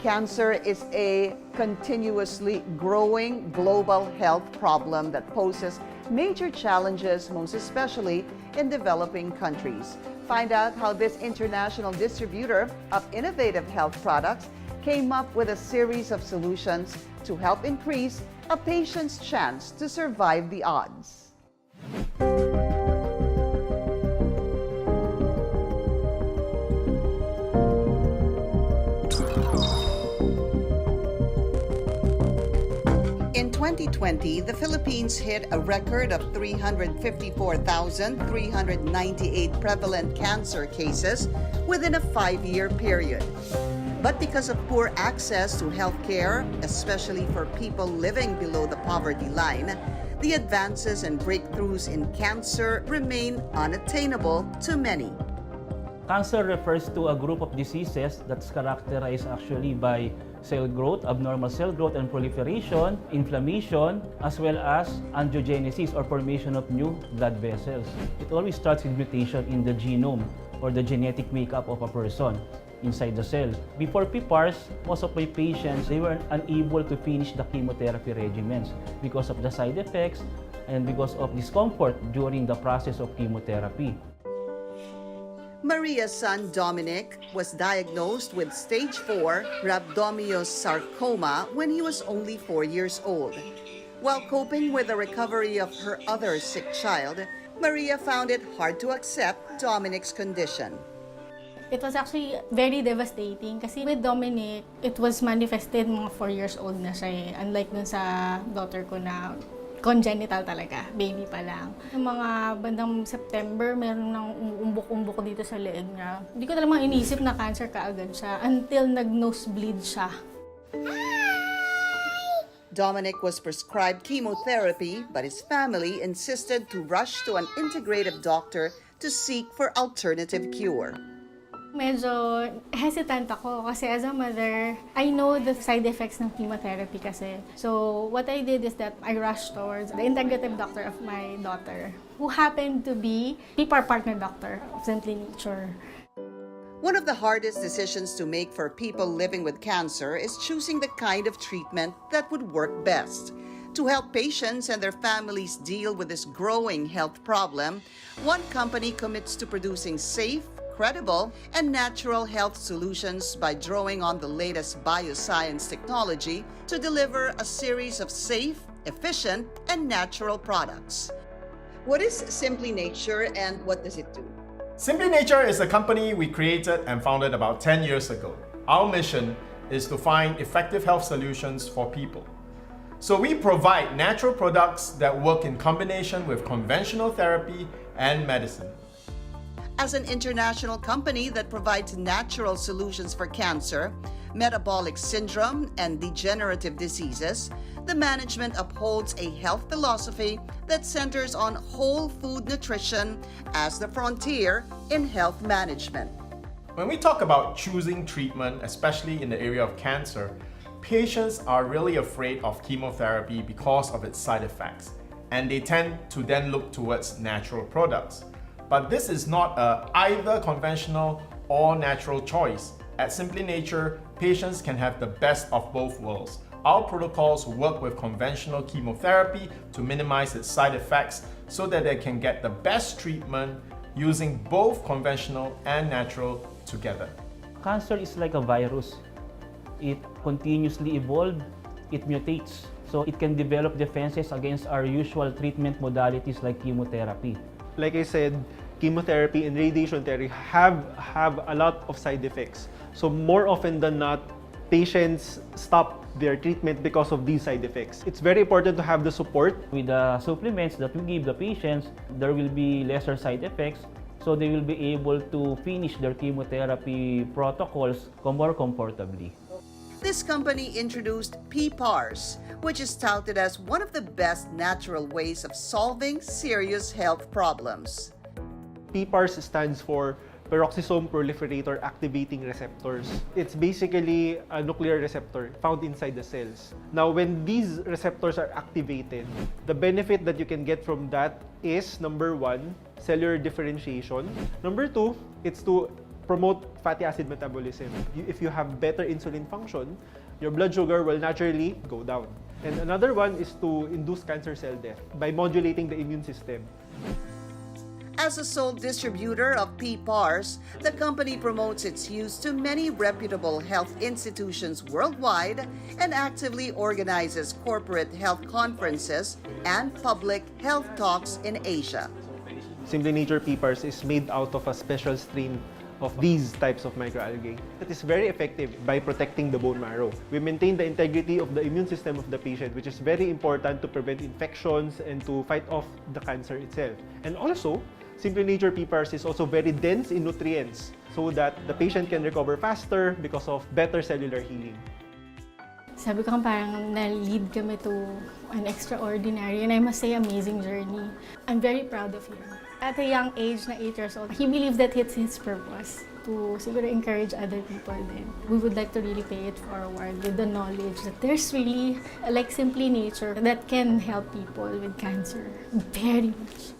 Cancer is a continuously growing global health problem that poses major challenges, most especially in developing countries. Find out how this international distributor of innovative health products came up with a series of solutions to help increase a patient's chance to survive the odds. In 2020, the Philippines hit a record of 354,398 prevalent cancer cases within a 5-year period. But because of poor access to health care, especially for people living below the poverty line, the advances and breakthroughs in cancer remain unattainable to many. Cancer refers to a group of diseases that's characterized actually by cell growth, abnormal cell growth and proliferation, inflammation, as well as angiogenesis or formation of new blood vessels. It always starts with mutation in the genome or the genetic makeup of a person inside the cell. Before PPARs, most of my patients, they were unable to finish the chemotherapy regimens because of the side effects and because of discomfort during the process of chemotherapy. Maria's son Dominic was diagnosed with stage 4 rhabdomyosarcoma when he was only 4 years old. While coping with the recovery of her other sick child, Maria found it hard to accept Dominic's condition. It was actually very devastating kasi with Dominic, it was manifested mga 4 years old na siya eh. Unlike dun sa daughter ko na congenital talaga, baby pa lang. Yung mga bandang September, meron ng umuumbok-umbok dito sa leeg niya. Hindi ko talagang iniisip na cancer kaagad siya until nag-nosebleed siya. Dominic was prescribed chemotherapy, but his family insisted to rush to an integrative doctor to seek for alternative cure. Medyo hesitant ako kasi as a mother, I know the side effects ng chemotherapy kasi. So what I did is that I rushed towards the integrative doctor of my daughter, who happened to be PPAR partner doctor of Simply Nature. One of the hardest decisions to make for people living with cancer is choosing the kind of treatment that would work best. To help patients and their families deal with this growing health problem, one company commits to producing safe, credible, and natural health solutions by drawing on the latest bioscience technology to deliver a series of safe, efficient, and natural products. What is Simply Nature and what does it do? Simply Nature is a company we created and founded about 10 years ago. Our mission is to find effective health solutions for people. So we provide natural products that work in combination with conventional therapy and medicine. As an international company that provides natural solutions for cancer, metabolic syndrome, and degenerative diseases, the management upholds a health philosophy that centers on whole food nutrition as the frontier in health management. When we talk about choosing treatment, especially in the area of cancer, patients are really afraid of chemotherapy because of its side effects, and they tend to then look towards natural products. But this is not either conventional or natural choice. At Simply Nature, patients can have the best of both worlds. Our protocols work with conventional chemotherapy to minimize its side effects so that they can get the best treatment using both conventional and natural together. Cancer is like a virus. It continuously evolves, it mutates. So it can develop defenses against our usual treatment modalities like chemotherapy. Like I said, chemotherapy and radiation therapy have a lot of side effects. So more often than not, patients stop their treatment because of these side effects. It's very important to have the support. With the supplements that we give the patients, there will be lesser side effects, so they will be able to finish their chemotherapy protocols more comfortably. This company introduced PPARs, which is touted as one of the best natural ways of solving serious health problems. PPARs stands for peroxisome proliferator activating receptors. It's basically a nuclear receptor found inside the cells. Now, when these receptors are activated, the benefit that you can get from that is, number one, cellular differentiation. Number two, it's to promote fatty acid metabolism. If you have better insulin function, your blood sugar will naturally go down. And another one is to induce cancer cell death by modulating the immune system. As a sole distributor of PPARs, the company promotes its use to many reputable health institutions worldwide and actively organizes corporate health conferences and public health talks in Asia. Simply Nature PPARs is made out of a special strain of these types of microalgae. It is very effective by protecting the bone marrow. We maintain the integrity of the immune system of the patient, which is very important to prevent infections and to fight off the cancer itself. And also, Simply Nature PPARs is also very dense in nutrients so that the patient can recover faster because of better cellular healing. Sabi ko parang na-lead kami to an extraordinary and I must say amazing journey. I'm very proud of him. At a young age na 8 years old, he believed that it's his purpose to siguro encourage other people then. We would like to really pay it forward with the knowledge that there's really like Simply Nature that can help people with cancer very much.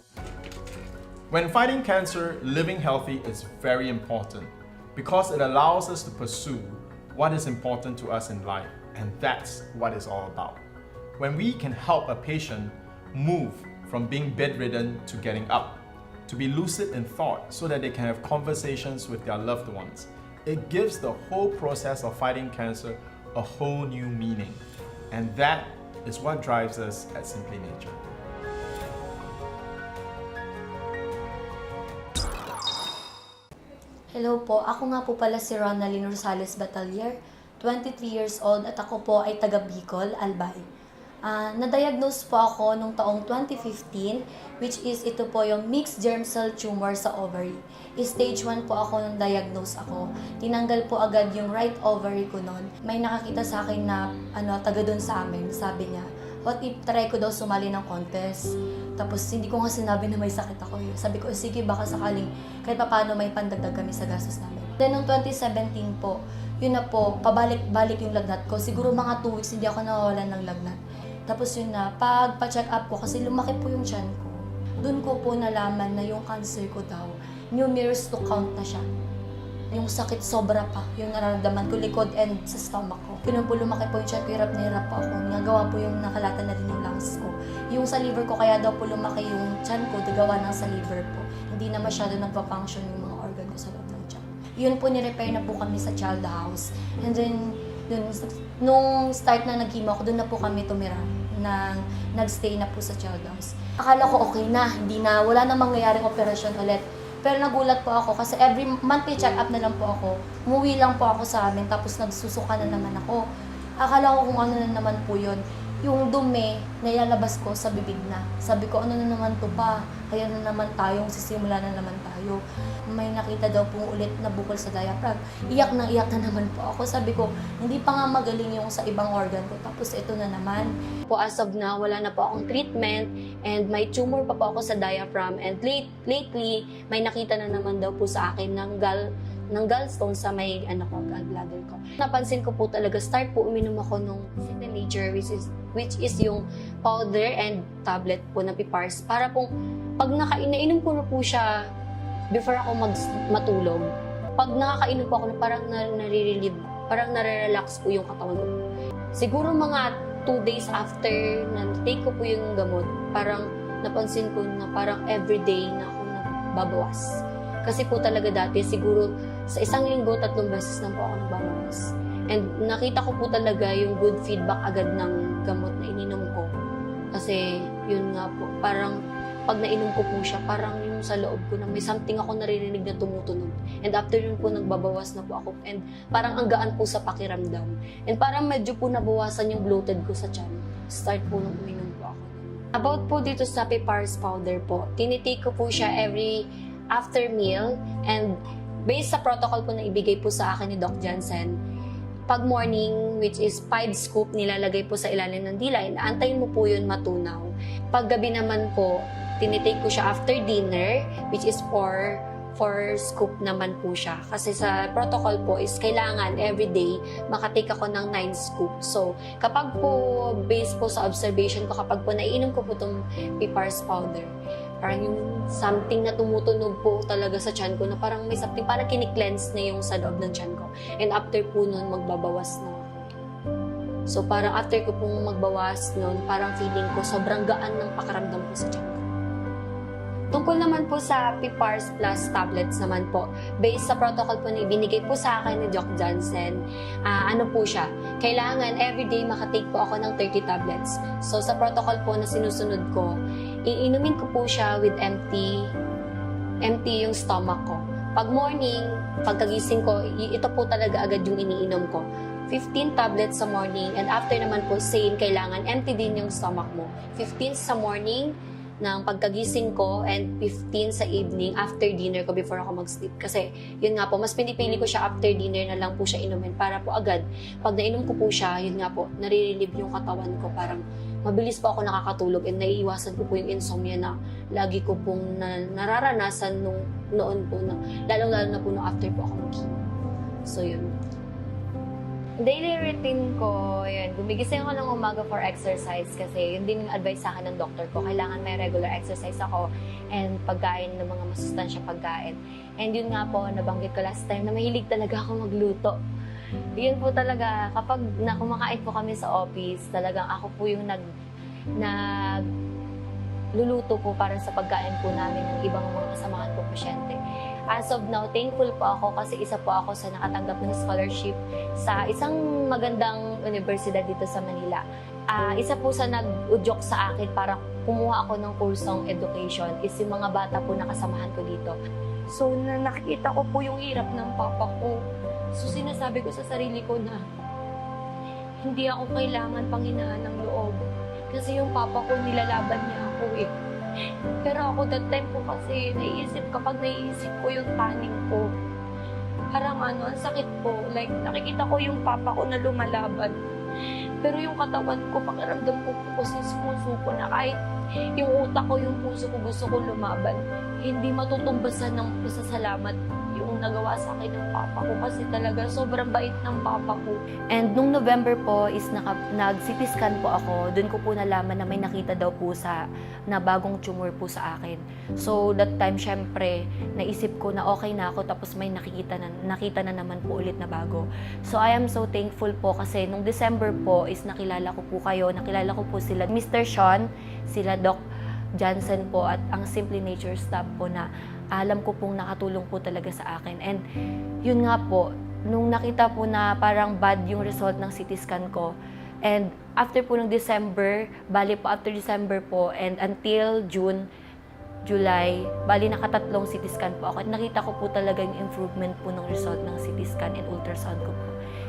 When fighting cancer, living healthy is very important because it allows us to pursue what is important to us in life, and that's what it's all about. When we can help a patient move from being bedridden to getting up, to be lucid in thought so that they can have conversations with their loved ones, it gives the whole process of fighting cancer a whole new meaning. And that is what drives us at Simply Nature. Hello po, ako nga po pala si Ronaldin Rosales Batalier, 23 years old at ako po ay taga Bicol, Albay. Na-diagnose po ako nung taong 2015, which is ito po yung mixed germ cell tumor sa ovary. Stage 1 po ako nung diagnose ako. Tinanggal po agad yung right ovary ko noon. May nakakita sa akin na taga doon sa amin, sabi niya, what if try ko daw sumali ng contest? Tapos hindi ko nga sinabi na may sakit ako. Sabi ko, sige baka sakaling kahit paano may pandagdag kami sa gastos namin. Then noong 2017 po, yun na po, pabalik-balik yung lagnat ko. Siguro mga 2 weeks hindi ako nawawalan ng lagnat. Tapos yun na, pagpa-check up ko kasi lumaki po yung tiyan ko. Doon ko po nalaman na yung cancer ko daw, numerous to count na siya. Yung sakit sobra pa, yung nararamdaman ko, likod and sa stomach ko. Ganun po lumaki po yung tiyan ko, hirap na hirap po ako. Nagawa po yung nakalatan na din yung lungs ko. Yung sa liver ko, kaya daw po lumaki yung tiyan ko, gawa ng sa liver po. Hindi na masyado nagpa-function yung mga organ ko sa loob ng tiyan. Yun po, ni-repair na po kami sa child house. And then, nung start na nag-chemo ako, doon na po kami tumira. Nag-stay na po sa child house. Akala ko okay na, wala na mangyayaring operasyon ulit. Pero nagulat po ako kasi every monthly check-up na lang po ako. Umuwi lang po ako sa amin tapos nagsusuka na naman ako. Akala ko kung ano na naman po yun. Yung dumi na ilalabas ko sa bibig na. Sabi ko, ano na naman to pa? Kaya na naman tayong sisimula na naman tayo. May nakita daw po ulit na bukol sa diaphragm. Iyak na naman po ako. Sabi ko, hindi pa nga magaling yung sa ibang organ ko. Tapos ito na naman. Po as of now, wala na po akong treatment and may tumor pa po ako sa diaphragm. And lately, may nakita na naman daw po sa akin ng gallstone sa may gallbladder ko. Napansin ko po talaga, start po uminom ako nung Simply Nature, which is yung powder and tablet po na PPARs. Para pong, pag nainom ko na po siya before ako matulog, pag nakakainom po ako, parang nare-relieve, parang nare-relax po yung katawan ko. Siguro mga 2 days after na take ko po yung gamot, parang napansin ko na parang everyday na ako nagbabawas. Kasi po talaga dati, siguro sa isang linggo, 3 beses na po ako nagbabawas. And nakita ko po talaga yung good feedback agad ng gamot na ininom ko. Kasi yun nga po, parang pag nainom ko po siya, parang yung sa loob ko na may something ako naririnig na tumutunog. And after yun po, nagbabawas na po ako. And parang ang gaan po sa pakiramdam. And parang medyo po nabawasan yung bloated ko sa tiyan. Start po nung uminom po ako. About po dito sa PPARs powder po, tinitake ko po siya every after meal. And based sa protocol po na ibigay po sa akin ni Doc Jansen, pag morning, which is 5 scoop, nilalagay po sa ilalim ng dila, and antayin mo po yun matunaw. Pag gabi naman po, tinitake ko siya after dinner, which is 4 scoop naman po siya. Kasi sa protocol po is kailangan everyday makatake ako ng 9 scoop. So, kapag po, based po sa observation ko, kapag po naiinom ko po itong PPARs powder, parang yung something na tumutunog po talaga sa tiyan ko, na parang may something, parang kini-cleanse na yung sa loob ng tiyan ko. And after po nun, magbabawas na. So parang after ko pong magbawas nun, parang feeling ko sobrang gaan ng pakaramdam ko sa tiyan ko. Tungkol naman po sa PPARS Plus tablets naman po, based sa protocol po na ibinigay po sa akin ni Doc Jansen, ano po siya, kailangan everyday makatake po ako ng 30 tablets. So sa protocol po na sinusunod ko, iinumin ko po siya with empty yung stomach ko. Pag morning, pagkagising ko, ito po talaga agad yung iniinom ko. 15 tablets sa morning, and after naman po, same, kailangan empty din yung stomach mo. 15 sa morning, ng pagkagising ko, and 15 sa evening after dinner ko before ako mag-sleep. Kasi yun nga po, mas pinipili ko siya after dinner na lang po siya inumin para po agad, pag nainom ko po siya, yun nga po, nare-relieve yung katawan ko, parang mabilis po ako nakakatulog, and naiiwasan ko po yung insomnia na lagi ko pong nararanasan noon po, na lalong-lalo na po nung after po ako mag-chemo. So yun. Daily routine ko, yun, gumigising ako ng umaga for exercise kasi yun din yung advice sa akin ng doktor ko. Kailangan may regular exercise ako and pagkain ng mga masustansya pagkain. And yun nga po, nabanggit ko last time na mahilig talaga ako magluto. Yun po talaga, kapag kumakain po kami sa office, talagang ako po yung luluto po para sa pagkain po namin ng ibang mga kasamahan po pasyente. As of now, thankful po ako kasi isa po ako sa nakatanggap ng scholarship sa isang magandang universidad dito sa Manila. Isa po sa nag-udyok sa akin para kumuha ako ng kursong education is yung mga bata po na kasamahan ko dito. So, nakikita ko po yung hirap ng papa ko. So, sinasabi ko sa sarili ko na hindi ako kailangan panghinaan ng loob. Kasi yung papa ko, nilalaban niya ako eh. Pero ako that time po kasi kapag naiisip ko yung taning ko, parang ang sakit po. Like, nakikita ko yung papa ko na lumalaban. Pero yung katawan ko, pakiramdam ko po kasi sumusuko na kahit yung utak ko, yung puso ko gusto ko lumaban. Hindi matutumbasan ng pasasalamat yung nagawa sa akin ng papa ko kasi talaga sobrang bait ng papa ko. And nung November po is nag-CT scan po ako. Doon ko po nalaman na may nakita daw po na bagong tumor po sa akin. So that time syempre naisip ko na okay na ako, tapos may nakita na naman po ulit na bago. So I am so thankful po kasi nung December po is nakilala ko po kayo. Nakilala ko po sila Mr. Shyan, sila Doc Jansen po at ang Simply Nature staff po na alam ko pong nakatulong po talaga sa akin. And yun nga po, nung nakita po na parang bad yung result ng CT scan ko, and after po ng December, bali po after December po, and until June, July, bali nakatatlong CT scan po ako. At nakita ko po talaga yung improvement po ng result ng CT scan and ultrasound ko po.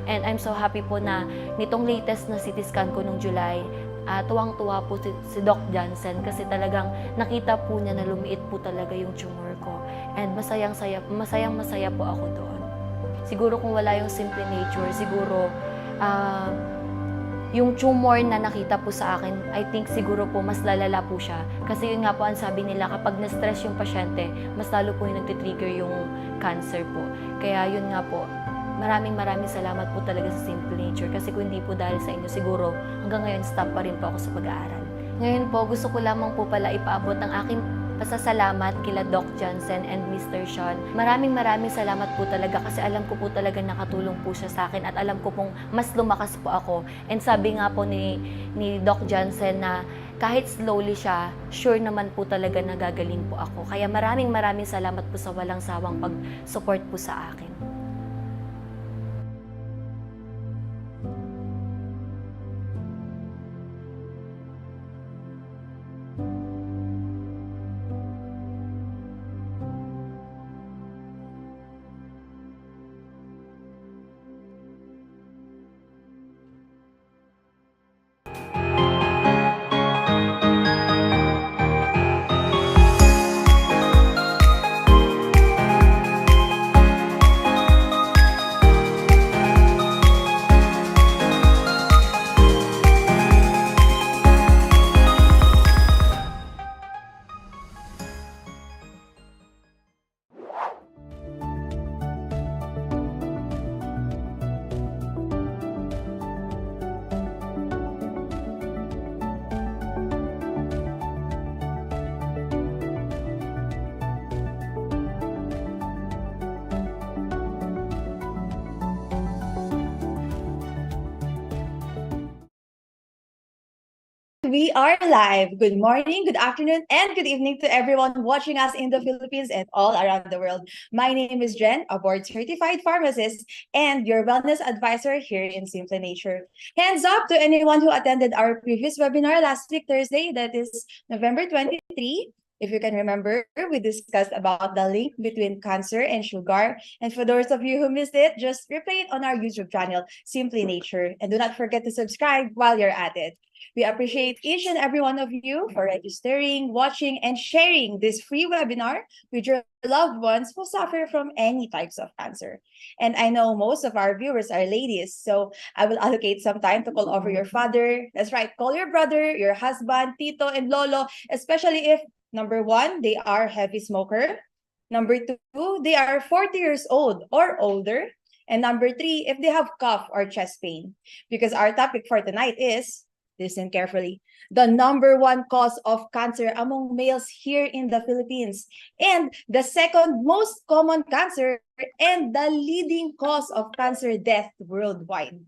And I'm so happy po na nitong latest na CT scan ko nung July, tuwang-tuwa po si Doc Jansen kasi talagang nakita po niya na lumiit po talaga yung tumor ko. And masayang-masaya po ako doon. Siguro kung wala yung Simply Nature, siguro yung tumor na nakita po sa akin, I think siguro po mas lalala po siya. Kasi yun nga po ang sabi nila, kapag na-stress yung pasyente, mas lalo po yung nagtitrigger yung cancer po. Kaya yun nga po, maraming salamat po talaga sa Simple Nature kasi kung hindi po dahil sa inyo, siguro hanggang ngayon stop pa rin po ako sa pag-aaral. Ngayon po, gusto ko lamang po pala ipaabot ang aking pasasalamat kila Doc Jansen and Mr. Shyan. Maraming salamat po talaga kasi alam ko po talaga nakatulong po siya sa akin at alam ko pong mas lumakas po ako. And sabi nga po ni Doc Jansen na kahit slowly siya, sure naman po talaga na gagaling po ako. Kaya maraming salamat po sa walang sawang pag-support po sa akin. we are live. Good morning, good afternoon, and good evening to everyone watching us in the Philippines and all around the world. My name is Jen, a board-certified pharmacist and your wellness advisor here in Simple Nature. Hands up to anyone who attended our previous webinar last week, Thursday, that is November 23. If you can remember, we discussed about the link between cancer and sugar. And for those of you who missed it, just replay it on our YouTube channel, Simply Nature. And do not forget to subscribe while you're at it. We appreciate each and every one of you for registering, watching, and sharing this free webinar with your loved ones who suffer from any types of cancer. And I know most of our viewers are ladies, so I will allocate some time to call over your father. That's right, call your brother, your husband, tito, and lolo, especially if number one, they are heavy smoker. Number two, they are 40 years old or older. And number three, if they have cough or chest pain. Because our topic for tonight is, listen carefully, the number one cause of cancer among males here in the Philippines. And the second most common cancer and the leading cause of cancer death worldwide.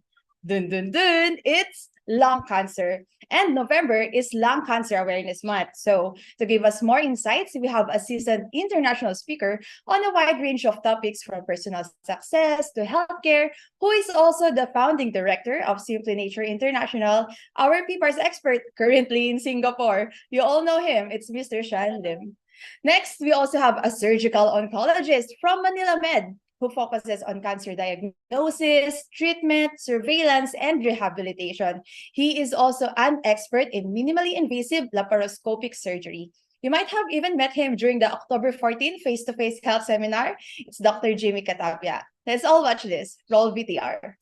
Dun dun dun, it's lung cancer. And November is Lung Cancer Awareness Month. So to give us more insights, we have a seasoned international speaker on a wide range of topics from personal success to healthcare, who is also the founding director of Simply Nature International, our PPARS expert currently in Singapore. You all know him. It's Mr. Shyan Lim. Next, we also have a surgical oncologist from Manila Med, who focuses on cancer diagnosis, treatment, surveillance, and rehabilitation. He is also an expert in minimally invasive laparoscopic surgery. You might have even met him during the October 14 face-to-face health seminar. It's Dr. Jimmy Catapia. Let's all watch this. Roll VTR.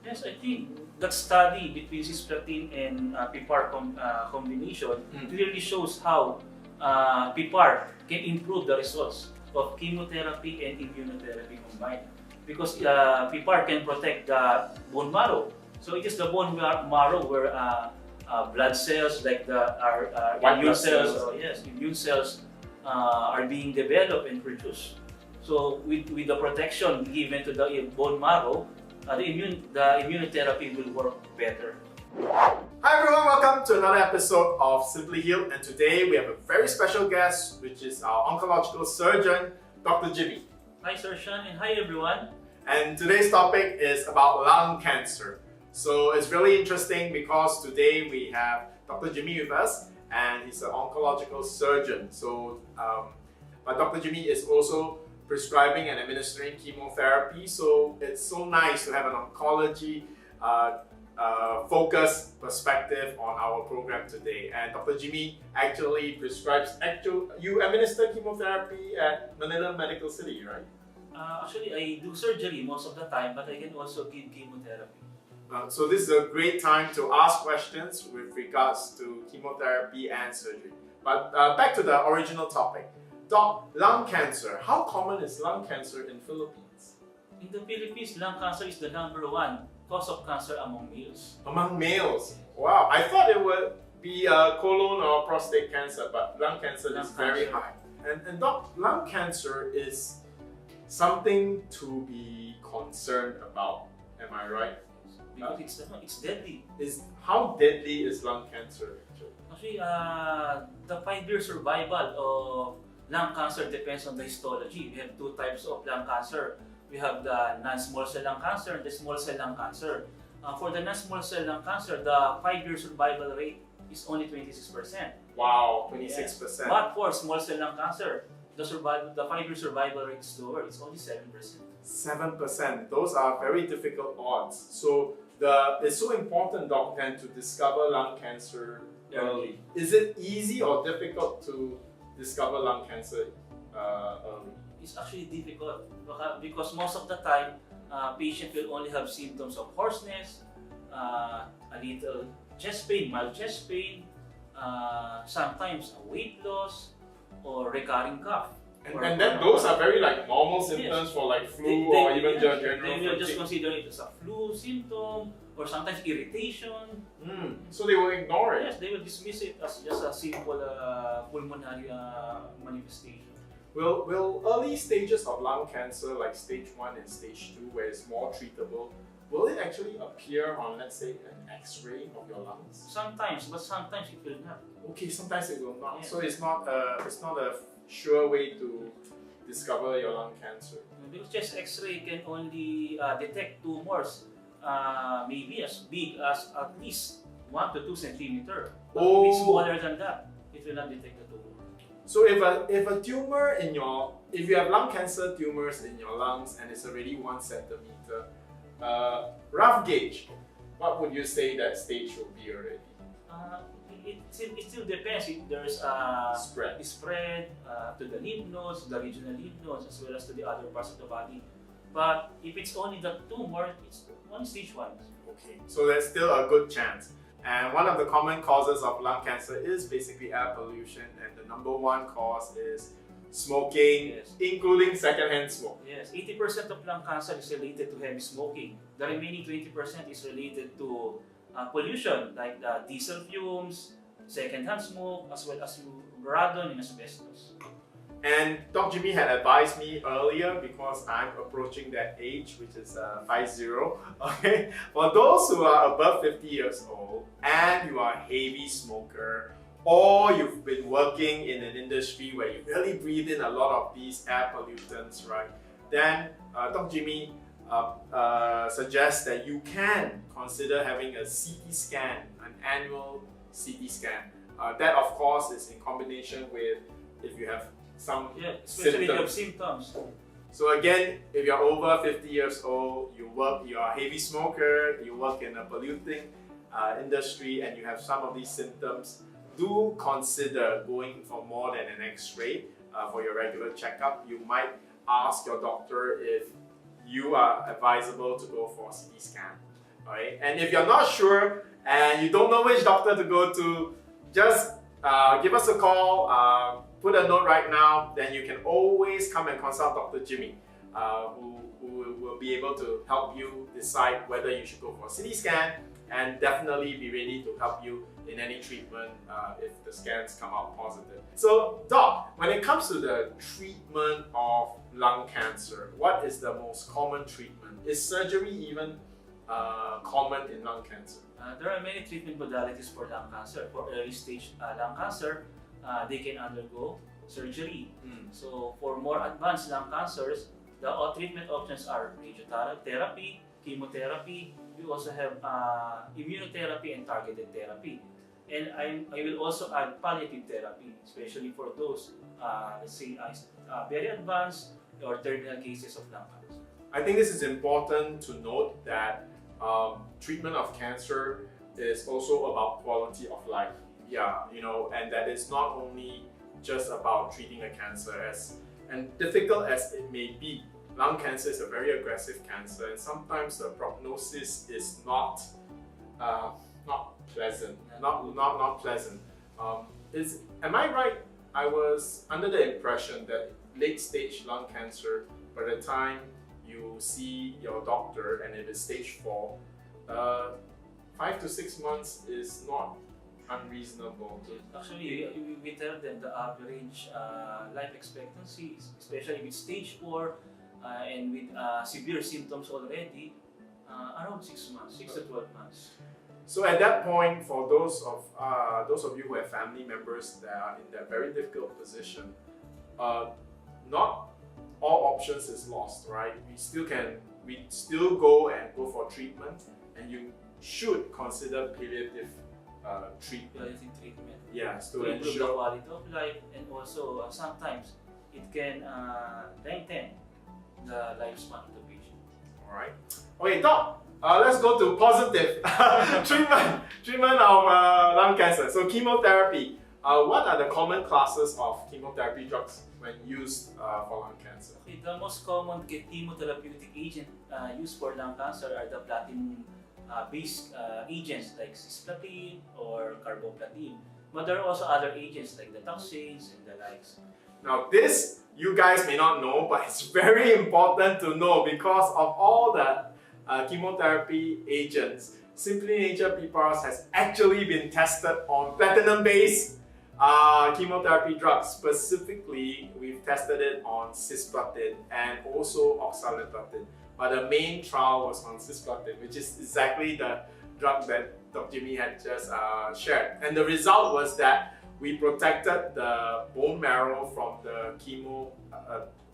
Yes, I think that study between cisplatin and PPAR combination clearly shows how PPAR can improve the results of chemotherapy and immunotherapy combined. Because PPAR can protect the bone marrow. So it is the bone marrow where blood cells like our immune cells, immune cells are being developed and produced. So with the protection given to the bone marrow, the immunotherapy will work better. Hi everyone, welcome to another episode of Simply Healed, and today we have a very special guest, which is our oncological surgeon, Dr. Jimmy. Hi Sir Shyan, and hi everyone. And today's topic is about lung cancer. So it's really interesting because today we have Dr. Jimmy with us, and he's an oncological surgeon. So, but Dr. Jimmy is also prescribing and administering chemotherapy. So it's so nice to have an oncology focused perspective on our program today. And Dr. Jimmy actually prescribes, you administer chemotherapy at Manila Medical City, right? Actually, I do surgery most of the time, but I can also give chemotherapy. So this is a great time to ask questions with regards to chemotherapy and surgery. But back to the original topic. Doc, lung cancer. How common is lung cancer in Philippines? In the Philippines, lung cancer is the number one cause of cancer among males. Among males? Wow, I thought it would be colon or prostate cancer, but lung cancer is very high. And Doc, lung cancer is something to be concerned about. Am I right? Because it's deadly. How deadly is lung cancer actually? Actually, the 5-year survival of lung cancer depends on the histology. We have two types of lung cancer. We have the non-small cell lung cancer and the small cell lung cancer. For the non-small cell lung cancer, the 5-year survival rate is only 26%. Wow, 26%. Yes. But for small cell lung cancer, the 5-year survival rate is lower. It's only 7%. 7%. Those are very difficult odds. So it's so important, Doc, then to discover lung cancer early. Is it easy or difficult to discover lung cancer early? It's actually difficult because most of the time, patient will only have symptoms of hoarseness, a little chest pain, mild chest pain, sometimes a weight loss, or recurring cough. And then those are very like normal symptoms for like flu or even general They will just fatigue. consider it as a flu symptom or sometimes irritation. So they will ignore it. Yes, they will dismiss it as just a simple pulmonary manifestation. Will early stages of lung cancer, like stage 1 and stage 2, where it's more treatable, will it actually appear on, let's say, an X-ray of your lungs? Sometimes, but sometimes it will not. Okay, sometimes it will not. Yes. So it's not a sure way to discover your lung cancer. Because chest X-ray can only detect tumors maybe as big as at least 1 to 2 centimeter. But if it's smaller than that, it will not detect the tumor. So if a tumor if you have lung cancer tumors in your lungs and it's already 1 centimeter, rough gauge, what would you say that stage will be already? It still depends if there's spread to the lymph nodes, the regional lymph nodes, as well as to the other parts of the body. But if it's only the tumor, it's only stage 1. Okay, so there's still a good chance. And one of the common causes of lung cancer is basically air pollution, and the number 1 cause is smoking, Yes. including secondhand smoke. Yes, 80% of lung cancer is related to heavy smoking. The remaining 20% is related to pollution like diesel fumes, secondhand smoke, as well as radon and asbestos. And Dr. Jimmy had advised me earlier, because I'm approaching that age, which is 50, okay? For those who are above 50 years old and you are a heavy smoker, or you've been working in an industry where you really breathe in a lot of these air pollutants, right? Then Dr. Jimmy suggests that you can consider having a CT scan, an annual CT scan. That of course is in combination with if you have some especially if you have symptoms. So again, if you're over 50 years old, you're a heavy smoker, you work in a polluting industry, and you have some of these symptoms, do consider going for more than an X-ray for your regular checkup. You might ask your doctor if you are advisable to go for a CT scan. Right? And if you're not sure and you don't know which doctor to go to, just give us a call, put a note right now, then you can always come and consult Dr. Jimmy, who will be able to help you decide whether you should go for a CT scan, and definitely be ready to help you in any treatment if the scans come out positive. So Doc, when it comes to the treatment of lung cancer, what is the most common treatment? Is surgery even common in lung cancer? There are many treatment modalities for lung cancer. For early stage lung cancer, they can undergo surgery. So for more advanced lung cancers, the treatment options are radiotherapy, chemotherapy. We also have immunotherapy and targeted therapy. And I will also add palliative therapy, especially for those, let's say, very advanced or terminal cases of lung cancer. I think this is important to note that treatment of cancer is also about quality of life. Yeah, and that it's not only just about treating a cancer, and difficult as it may be. Lung cancer is a very aggressive cancer, and sometimes the prognosis is not pleasant. Not pleasant. Am I right? I was under the impression that late stage lung cancer, by the time you see your doctor, and if it's stage 4, 5 to 6 months is not unreasonable. Actually, we tell them the average life expectancy, especially with stage 4 and with severe symptoms already, around 6 months, 6 to 12 months. So at that point, for those of you who have family members that are in that very difficult position, not all options is lost, right? We still go for treatment, and you should consider palliative treatment. Yes, to improve the ensure quality of life, and also sometimes it can lengthen the lifespan of the patient. All right. Okay, Doc. Let's go to positive treatment of lung cancer. So chemotherapy. What are the common classes of chemotherapy drugs when used for lung cancer? Okay, the most common chemotherapeutic agent used for lung cancer are the platinum-based agents like cisplatin or carboplatin. But there are also other agents like the toxins and the likes. Now this, you guys may not know, but it's very important to know because of all the chemotherapy agents. Simply Nature PPARS has actually been tested on platinum-based chemotherapy drugs. Specifically, we've tested it on cisplatin and also oxaliplatin. but the main trial was on cisplatin, which is exactly the drug that Dr. Jimmy had just shared. And the result was that we protected the bone marrow from the chemo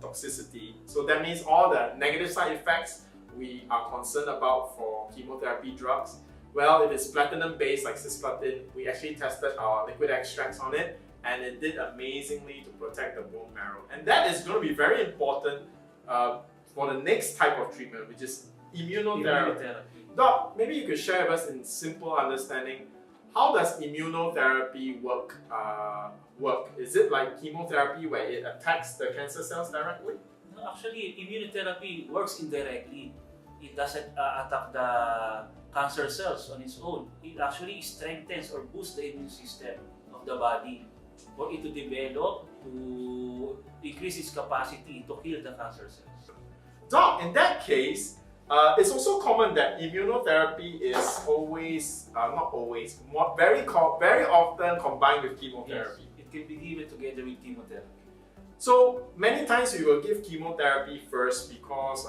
toxicity. So that means all the negative side effects we are concerned about for chemotherapy drugs. Well, if it's platinum-based like cisplatin, we actually tested our liquid extracts on it, and it did amazingly to protect the bone marrow. And that is going to be very important for the next type of treatment, which is immunotherapy. Doc, maybe you could share with us in simple understanding, how does immunotherapy work? Is it like chemotherapy where it attacks the cancer cells directly? No, actually, immunotherapy works indirectly. It doesn't attack the cancer cells on its own. It actually strengthens or boosts the immune system of the body for it to develop, to increase its capacity to kill the cancer cells. Doc, in that case, it's also common that immunotherapy is always, very often combined with chemotherapy. Yes, it can be given together with chemotherapy. So many times we will give chemotherapy first because,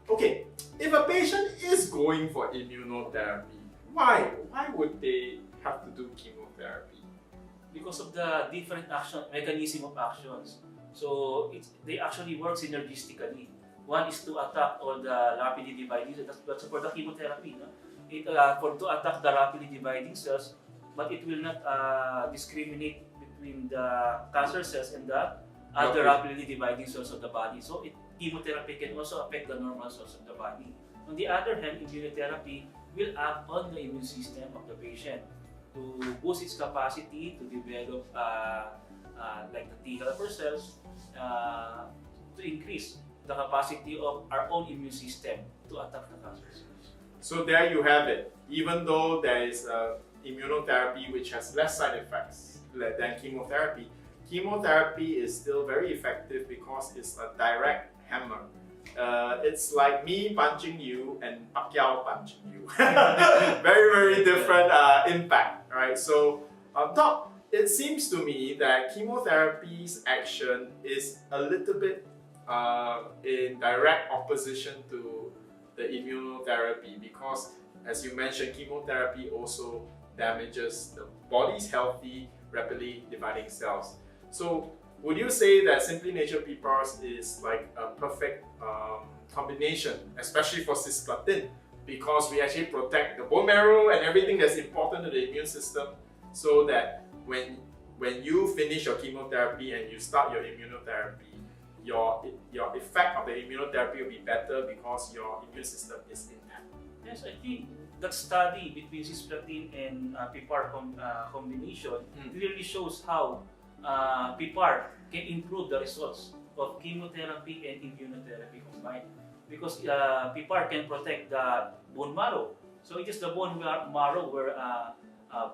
okay, if a patient is going for immunotherapy, why would they have to do chemotherapy? Because of the different mechanism of actions. So they actually work synergistically. One is to attack all the rapidly dividing cells. That's for the chemotherapy. No? To attack the rapidly dividing cells, but it will not discriminate between the cancer cells and the other rapidly dividing cells of the body. So chemotherapy can also affect the normal cells of the body. On the other hand, immunotherapy will act on the immune system of the patient to boost its capacity to develop like the T helper cells to increase the capacity of our own immune system to attack the cancer cells. So there you have it. Even though there is immunotherapy which has less side effects than chemotherapy, chemotherapy is still very effective because it's a direct hammer. It's like me punching you and Pacquiao punching you. Very, very different impact, right? So, Doc, it seems to me that chemotherapy's action is a little bit in direct opposition to the immunotherapy because, as you mentioned, chemotherapy also damages the body's healthy, rapidly dividing cells. So, would you say that Simply Nature PPARs is like a perfect combination, especially for cisplatin, because we actually protect the bone marrow and everything that's important to the immune system, so that when you finish your chemotherapy and you start your immunotherapy, your effect of the immunotherapy will be better because your immune system is intact. Yes, I think that study between cisplatin and PPAR combination clearly shows how PPAR can improve the results of chemotherapy and immunotherapy combined, because PPAR can protect the bone marrow. So it is the bone marrow where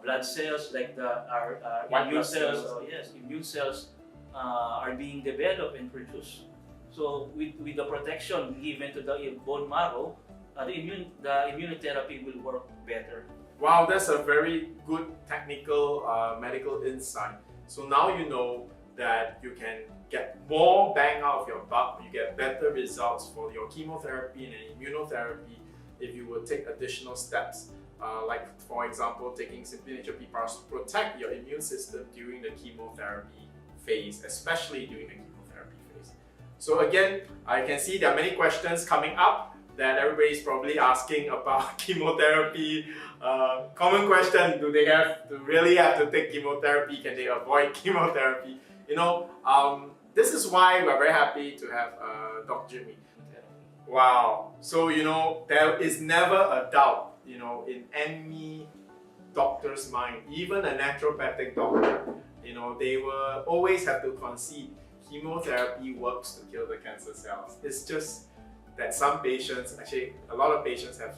blood cells like our immune cells, immune cells are being developed and produced. So with the protection given to the bone marrow, the immunotherapy will work better. Wow, that's a very good technical medical insight. So now you know that you can get more bang out of your buck, you get better results for your chemotherapy and immunotherapy if you will take additional steps, like for example, taking Simply Nature PPARs to protect your immune system during the chemotherapy phase, especially during the chemotherapy phase. So again, I can see there are many questions coming up that everybody's probably asking about chemotherapy. Common question, do they really have to take chemotherapy? Can they avoid chemotherapy? You know, this is why we're very happy to have Dr. Jimmy. Wow. So, you know, there is never a doubt, you know, in any doctor's mind, even a naturopathic doctor, you know, they will always have to concede chemotherapy works to kill the cancer cells. It's just that some patients, actually a lot of patients have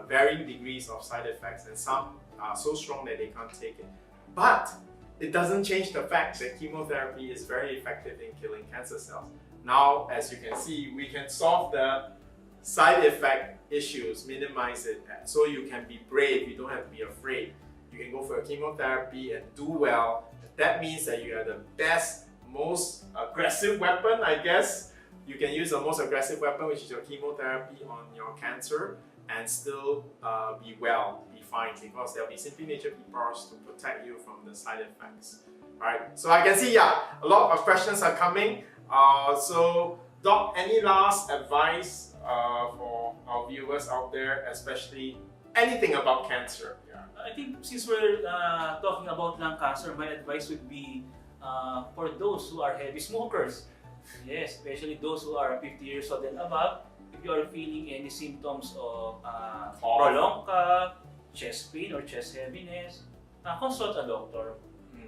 varying degrees of side effects, and some are so strong that they can't take it. But it doesn't change the fact that chemotherapy is very effective in killing cancer cells. Now, as you can see, we can solve the side effect issues, minimize it, so you can be brave, you don't have to be afraid. You can go for a chemotherapy and do well. That means that you are the best, most aggressive weapon, I guess, You can use the most aggressive weapon, which is your chemotherapy on your cancer, and still be well, be fine, because there'll be simply nature PPARs to protect you from the side effects. Alright, so I can see, yeah, a lot of questions are coming. So, Doc, any last advice for our viewers out there, especially anything about cancer? Yeah. I think since we're talking about lung cancer, my advice would be for those who are heavy smokers, yes, especially those who are 50 years old and above, if you are feeling any symptoms of prolonged cough, chest pain or chest heaviness, consult a doctor.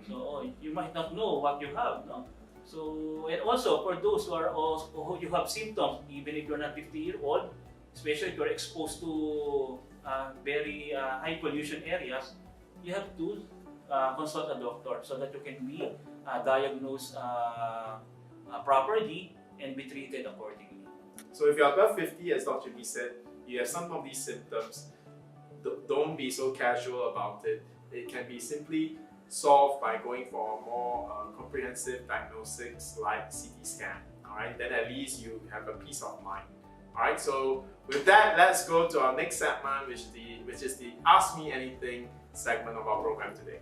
So you might not know what you have, no? So, and also for those who are also, who you have symptoms, even if you're not 50-year-old, especially if you're exposed to very high pollution areas, you have to consult a doctor so that you can be diagnosed properly and be treated accordingly. So if you're above 50, as Dr. B said, you have some of these symptoms, don't be so casual about it. It can be simply solved by going for a more comprehensive diagnostics like CT scan. Alright, then at least you have a peace of mind. Alright, so with that, let's go to our next segment, which is the Ask Me Anything segment of our program today.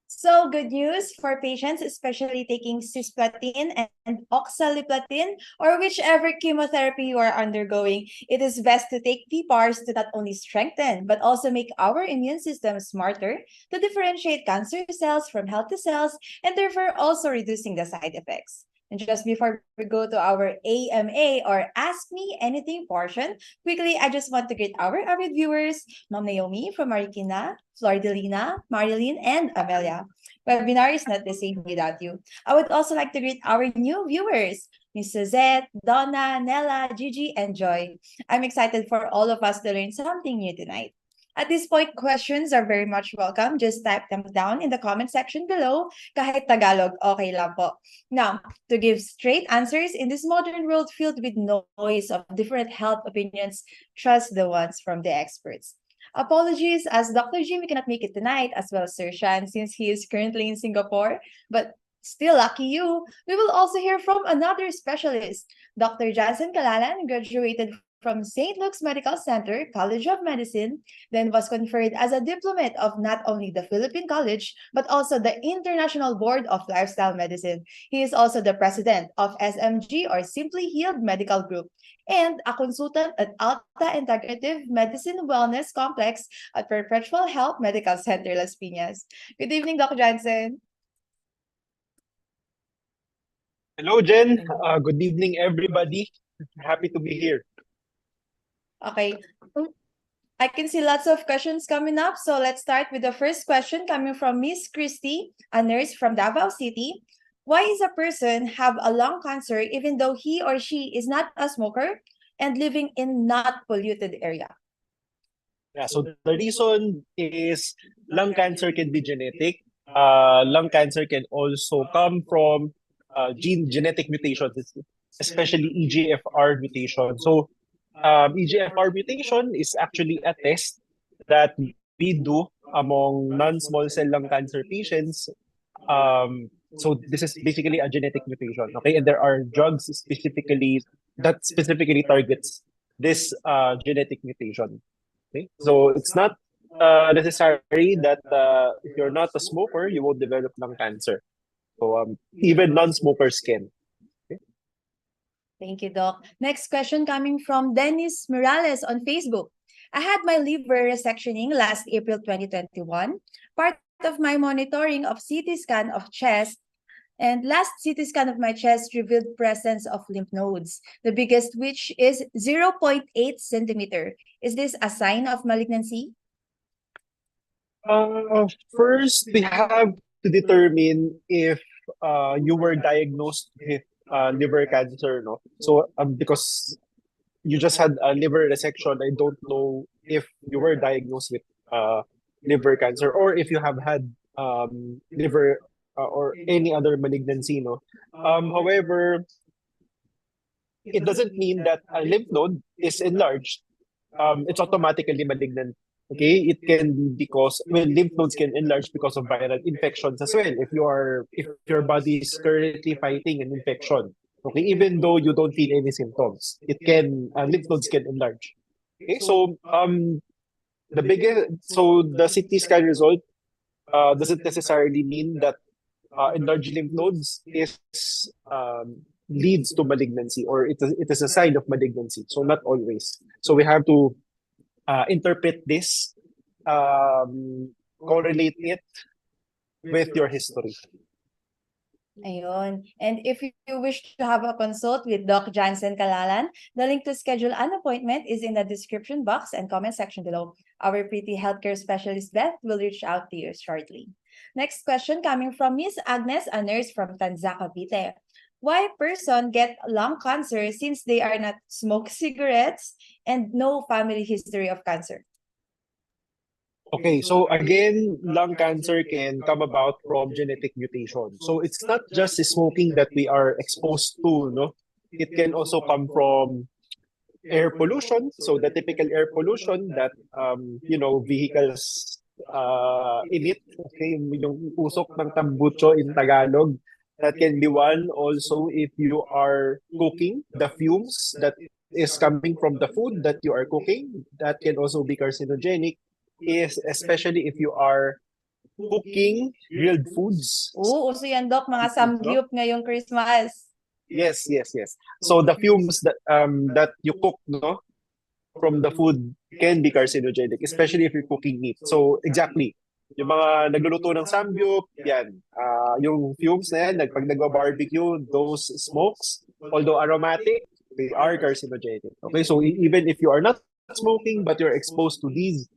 So good news for patients, especially taking cisplatin and oxaliplatin, or whichever chemotherapy you are undergoing. It is best to take PPARs to not only strengthen, but also make our immune system smarter to differentiate cancer cells from healthy cells, and therefore also reducing the side effects. And just before we go to our AMA or Ask Me Anything portion, quickly, I just want to greet our avid viewers, Ma'am Naomi from Marikina, Flordelina, Marilyn, and Amelia. Webinar is not the same without you. I would also like to greet our new viewers, Miss Suzette, Donna, Nella, Gigi, and Joy. I'm excited for all of us to learn something new tonight. At this point, questions are very much welcome. Just type them down in the comment section below. Kahit Tagalog, okay lang po. Now, to give straight answers in this modern world filled with noise of different health opinions, trust the ones from the experts. Apologies, as Dr. Jimmy cannot make it tonight, as well as Sir Shyan, since he is currently in Singapore. But still, lucky you, we will also hear from another specialist. Dr. Jansen Calalan graduated from St. Luke's Medical Center, College of Medicine, then was conferred as a diplomat of not only the Philippine College, but also the International Board of Lifestyle Medicine. He is also the president of SMG, or Simply Healed Medical Group, and a consultant at Alta Integrative Medicine Wellness Complex at Perpetual Health Medical Center, Las Piñas. Good evening, Dr. Jansen. Hello, Jen. Good evening, everybody. Happy to be here. Okay. I can see lots of questions coming up. So let's start with the first question coming from Miss Christy, a nurse from Davao City. Why is a person have a lung cancer even though he or she is not a smoker and living in not polluted area? Yeah, so the reason is lung cancer can be genetic. Lung cancer can also come from genetic mutations, especially EGFR mutation. So EGFR mutation is actually a test that we do among non-small cell lung cancer patients. So this is basically a genetic mutation, okay? And there are drugs that specifically targets this genetic mutation. Okay? So it's not necessary that if you're not a smoker, you won't develop lung cancer. So even non-smokers can. Thank you, Doc. Next question coming from Dennis Morales on Facebook. I had my liver resectioning last April 2021. Part of my monitoring of CT scan of chest, and last CT scan of my chest revealed presence of lymph nodes, the biggest which is 0.8 centimeter. Is this a sign of malignancy? First, we have to determine if you were diagnosed with liver cancer, no? So because you just had a liver resection, I don't know if you were diagnosed with liver cancer or if you have had liver or any other malignancy, no? However, it doesn't mean that a lymph node is enlarged. It's automatically malignant. Okay, it can be because lymph nodes can enlarge because of viral infections as well. If your body is currently fighting an infection, okay, even though you don't feel any symptoms, it can lymph nodes can enlarge. Okay, so the CT scan result doesn't necessarily mean that enlarged lymph nodes is leads to malignancy, or it is a sign of malignancy. So not always. So we have to interpret this, correlate it with your history. Ayun. And if you wish to have a consult with Doc Jansen Calalan, the link to schedule an appointment is in the description box and comment section below. Our pretty healthcare specialist Beth will reach out to you shortly. Next question coming from Miss Agnes, a nurse from Tanza, Cavite. Why person get lung cancer since they are not smoke cigarettes and no family history of cancer? Okay, so again, lung cancer can come about from genetic mutation. So it's not just the smoking that we are exposed to, no? It can also come from air pollution. So the typical air pollution that vehicles emit, okay, yung usok ng tambucho in Tagalog. That can be one. Also, if you are cooking, the fumes that is coming from the food that you are cooking, that can also be carcinogenic. Especially if you are cooking grilled foods. Oo, uso yan, Doc, mga samgyup ngayong Christmas. Yes. So the fumes that you cook, no, from the food can be carcinogenic, especially if you're cooking meat. So exactly, yung mga nagluluto ng samgyup, yan, yung fumes na yan, pag nagwa-barbecue, those smokes, although aromatic, they are carcinogenic. Okay, so even if you are not smoking but you're exposed to these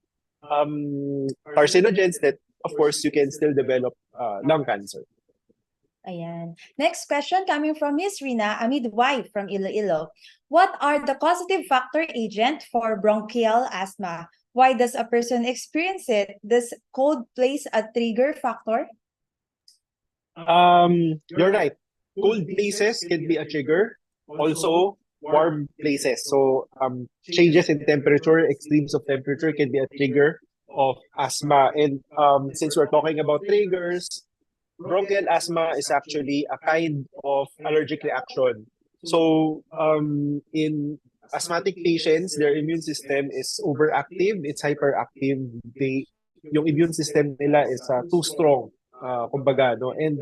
carcinogens, that of course you can still develop lung cancer. Ayan. Next question coming from Miss Rina, a midwife from Iloilo. What are the causative factor agent for bronchial asthma? Why does a person experience it? Does cold plays a trigger factor? You're right. Cold places can be a trigger. Also, warm places. So changes in temperature, extremes of temperature can be a trigger of asthma. And since we're talking about triggers, bronchial asthma is actually a kind of allergic reaction. So in asthmatic patients, their immune system is overactive, it's hyperactive. Yung immune system nila is too strong, kumbaga, no? And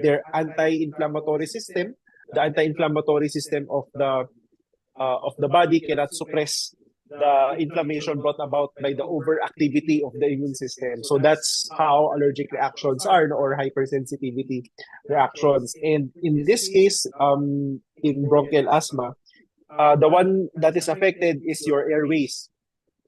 their anti-inflammatory system, the anti-inflammatory system of the body cannot suppress the inflammation brought about by the overactivity of the immune system. So that's how allergic reactions are, or hypersensitivity reactions. And in this case, in bronchial asthma, the one that is affected is your airways.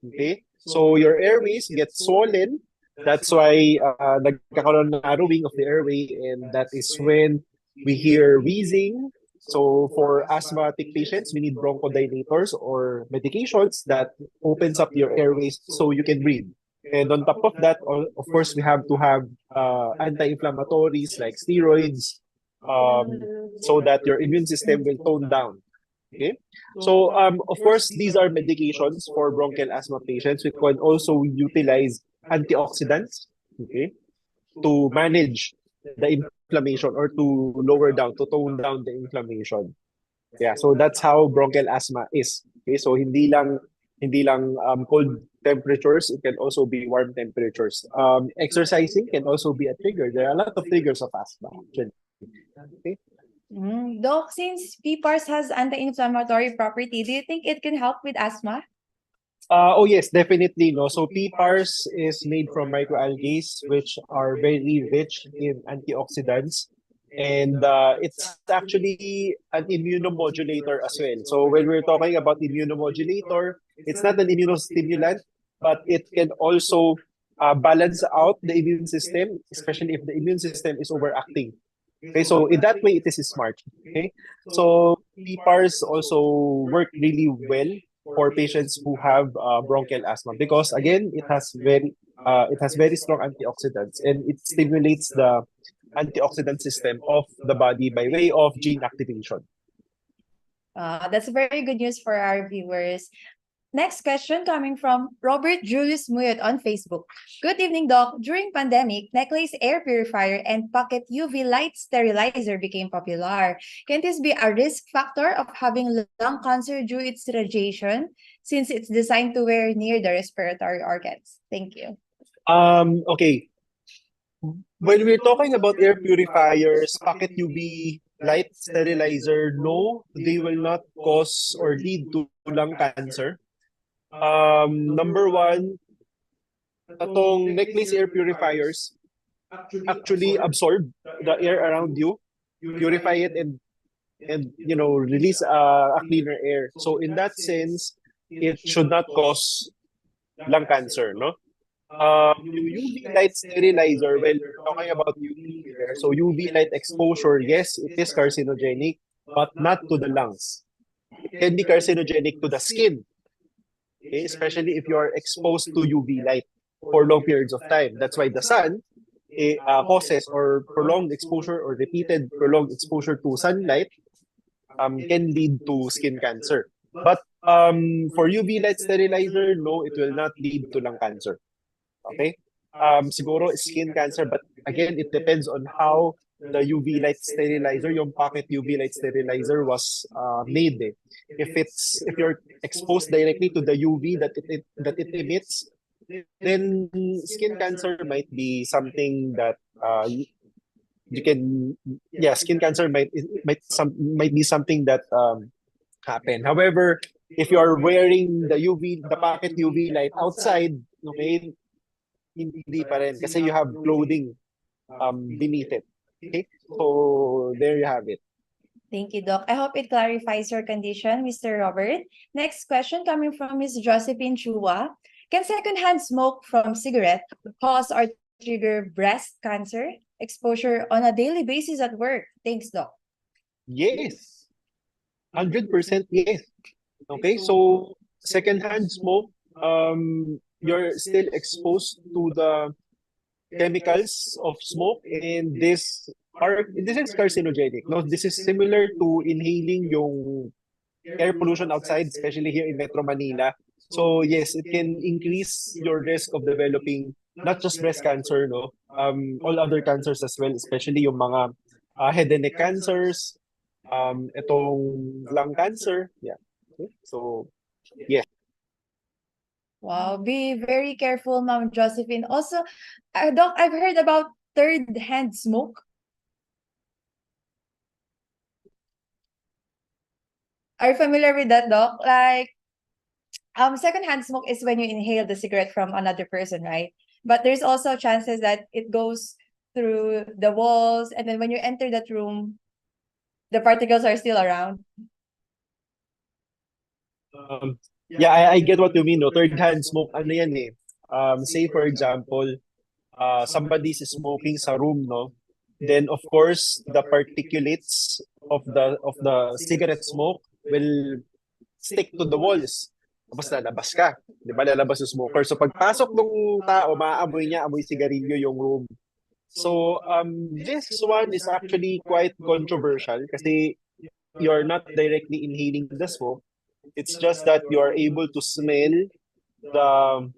Okay? So your airways get swollen. That's why nagkakaroon ng narrowing of the airway, and that is when we hear wheezing. So for asthmatic patients, we need bronchodilators or medications that opens up your airways so you can breathe. And on top of that, of course, we have to have anti-inflammatories like steroids, so that your immune system will tone down. Okay, so of course, these are medications for bronchial asthma patients. We can also utilize antioxidants, okay, to manage the inflammation or to tone down the inflammation. Yeah, so that's how bronchial asthma is. Okay, so hindi lang cold temperatures, it can also be warm temperatures. Exercising can also be a trigger. There are a lot of triggers of asthma, actually. Okay. Doc, since PPARS has anti-inflammatory property, do you think it can help with asthma? Oh yes, definitely. No, so PPARS is made from microalgae, which are very rich in antioxidants, and it's actually an immunomodulator as well. So when we're talking about immunomodulator, it's not an immunostimulant, but it can also balance out the immune system, especially if the immune system is overacting. Okay, so in that way, it is smart. Okay, so PPARs also work really well for patients who have bronchial asthma because again, it has very strong antioxidants, and it stimulates the antioxidant system of the body by way of gene activation. That's very good news for our viewers. Next question coming from Robert Julius Muyot on Facebook. Good evening, Doc. During pandemic, necklace air purifier and pocket UV light sterilizer became popular. Can this be a risk factor of having lung cancer due its radiation, since it's designed to wear near the respiratory organs? Thank you. Okay. When we're talking about air purifiers, pocket UV light sterilizer, no, they will not cause or lead to lung cancer. Number one, atong necklace air purifiers actually absorb the air around you, purify it, and release a cleaner air. So in that sense, it should not cause lung cancer, no? Yung UV light sterilizer, well, we're talking about UV here. So UV light exposure, yes, it is carcinogenic, but not to the lungs. It can be carcinogenic to the skin, okay? Especially if you are exposed to UV light for long periods of time. That's why the sun causes or prolonged exposure or repeated prolonged exposure to sunlight can lead to skin cancer. But for UV light sterilizer, no, it will not lead to lung cancer. Okay? Siguro skin cancer, but again, it depends on how the UV light sterilizer, yung pocket UV light sterilizer was made. If you're exposed directly to the UV that it emits, then skin cancer might be something that you can, yeah, skin cancer might be something that happen. However, if you are wearing the pocket UV light outside, okay, hindi pa rin kasi you have clothing beneath it. Okay? So there you have it. Thank you, Doc. I hope it clarifies your condition, Mr. Robert. Next question coming from Ms. Josephine Chua. Can secondhand smoke from cigarette cause or trigger breast cancer exposure on a daily basis at work? Thanks, Doc. Yes. 100% yes. Okay, so secondhand smoke, you're still exposed to the chemicals of smoke, and this is carcinogenic. No, this is similar to inhaling yung air pollution outside, especially here in Metro Manila. So yes, it can increase your risk of developing not just breast cancer, no, all other cancers as well, especially yung mga head and neck cancers, itong lung cancer, yeah. Okay? So yes. Wow, be very careful, Ma'am Josephine. Also, Doc, I've heard about third-hand smoke. Are you familiar with that, Doc? Like, second-hand smoke is when you inhale the cigarette from another person, right? But there's also chances that it goes through the walls, and then when you enter that room, the particles are still around. Yeah, I get what you mean. No? Third-hand smoke, ano yan eh. Say for example, somebody's smoking sa room, no? Then of course, the particulates of the cigarette smoke will stick to the walls. Tapos lalabas ka. Di ba? Lalabas yung smoker. So pagpasok ng tao, maaamoy niya, amoy sigarilyo yung room. So this one is actually quite controversial kasi you're not directly inhaling the smoke. It's just that you are able to smell the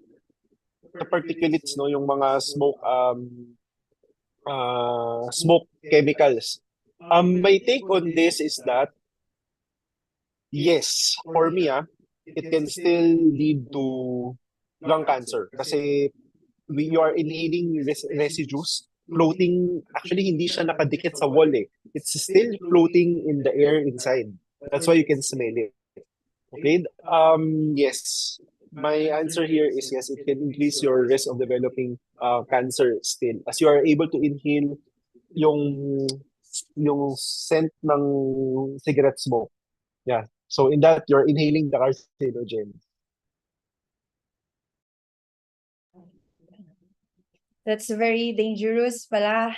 particulates, no, yung mga smoke chemicals. My take on this is that yes, for me, it can still lead to lung cancer kasi you are inhaling residues floating. Actually, hindi siya nakadikit sa wall eh. It's still floating in the air inside. That's why you can smell it. Okay. Yes. My answer here is yes, it can increase your risk of developing cancer still. As you are able to inhale yung scent ng cigarette smoke. Yeah. So in that, you're inhaling the carcinogen. That's very dangerous pala.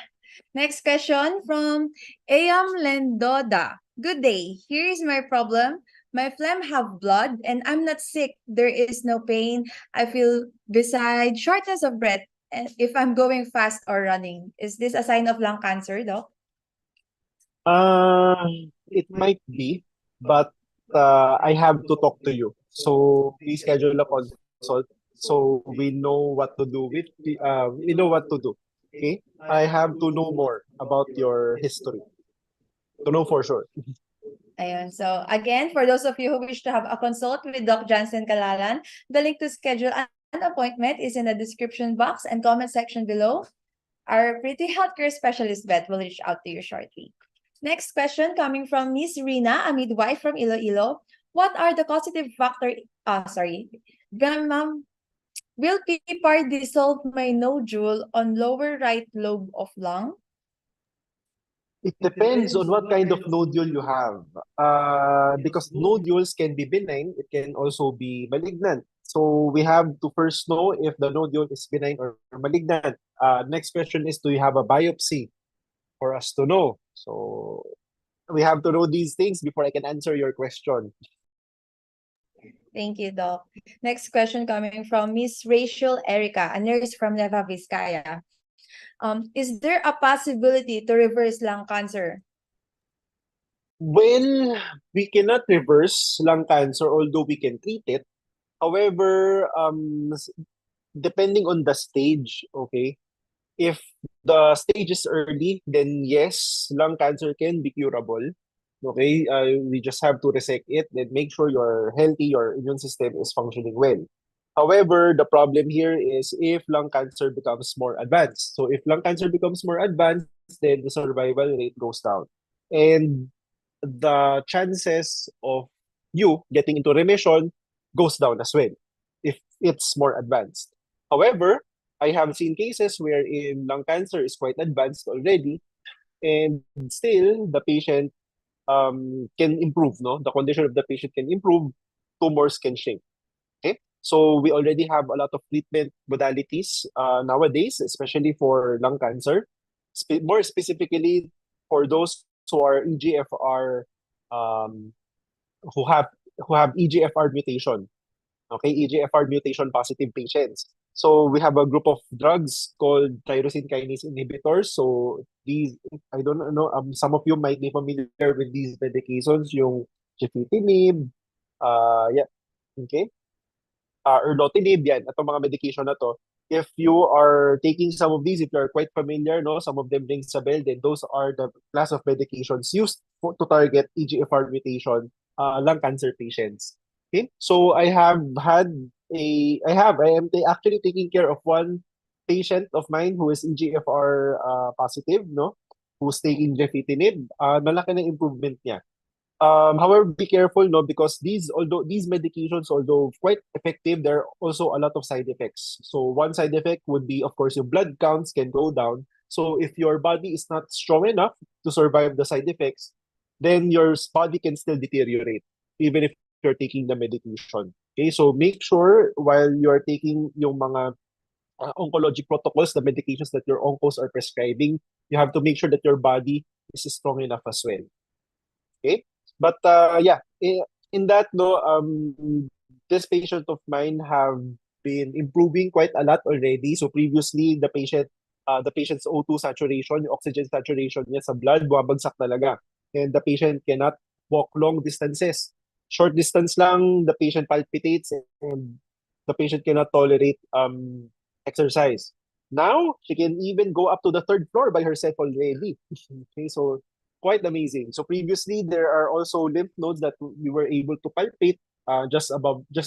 Next question from Ayam Lendoda. Good day. Here is my problem. My phlegm have blood and I'm not sick. There is no pain. I feel beside shortness of breath and if I'm going fast or running. Is this a sign of lung cancer, Doc? It might be, but I have to talk to you. So please schedule a consult so we know what to do we know what to do. Okay? I have to know more about your history to know for sure. Ayun. So again, for those of you who wish to have a consult with Doc Jansen Calalan, the link to schedule an appointment is in the description box and comment section below. Our pretty healthcare specialist vet will reach out to you shortly. Next question coming from Miss Rina, a midwife from Iloilo. What are the causative factor? Ma'am, will PPAR dissolve my nodule on lower right lobe of lung? It depends on what kind of nodule you have. Because nodules can be benign, it can also be malignant. So we have to first know if the nodule is benign or malignant. Next question is, do you have a biopsy for us to know? So we have to know these things before I can answer your question. Thank you, Doc. Next question coming from Miss Rachel Erica, a nurse from Nueva Vizcaya. Is there a possibility to reverse lung cancer? Well, we cannot reverse lung cancer, although we can treat it. However, depending on the stage, okay, if the stage is early, then yes, lung cancer can be curable. Okay, we just have to resect it and make sure you're healthy, your immune system is functioning well. However, the problem here is if lung cancer becomes more advanced. So if lung cancer becomes more advanced, then the survival rate goes down. And the chances of you getting into remission goes down as well if it's more advanced. However, I have seen cases wherein lung cancer is quite advanced already, and still the patient can improve, no? The condition of the patient can improve, tumors can shrink. Okay? So we already have a lot of treatment modalities nowadays, especially for lung cancer. More specifically for those who are EGFR um, who have EGFR mutation. Okay, EGFR mutation positive patients. So we have a group of drugs called tyrosine kinase inhibitors. So these, I don't know, some of you might be familiar with these medications, yung gefitinib, yeah, okay, erlotinib, yan, itong mga medication na to. If you are taking some of these, if you're quite familiar, no, some of them rings a bell, then those are the class of medications used to target EGFR mutation lung cancer patients. Okay, so I am actually taking care of one patient of mine who is EGFR positive, no, who's taking gefitinib. Malaki na improvement niya. However, be careful, no, because although these medications, although quite effective, there are also a lot of side effects. So one side effect would be, of course, your blood counts can go down. So if your body is not strong enough to survive the side effects, then your body can still deteriorate, even if you're taking the medication. Okay, so make sure while you're taking yung mga oncologic protocols, the medications that your oncos are prescribing, you have to make sure that your body is strong enough as well. Okay, but yeah, in that, no, this patient of mine have been improving quite a lot already. So previously, the patient's O2 saturation, yung oxygen saturation niya sa blood, bumabagsak talaga. And the patient cannot walk long distances. Short distance lang, the patient palpitates and the patient cannot tolerate exercise. Now, she can even go up to the third floor by herself already. Okay, so quite amazing. So previously, there are also lymph nodes that we were able to palpate just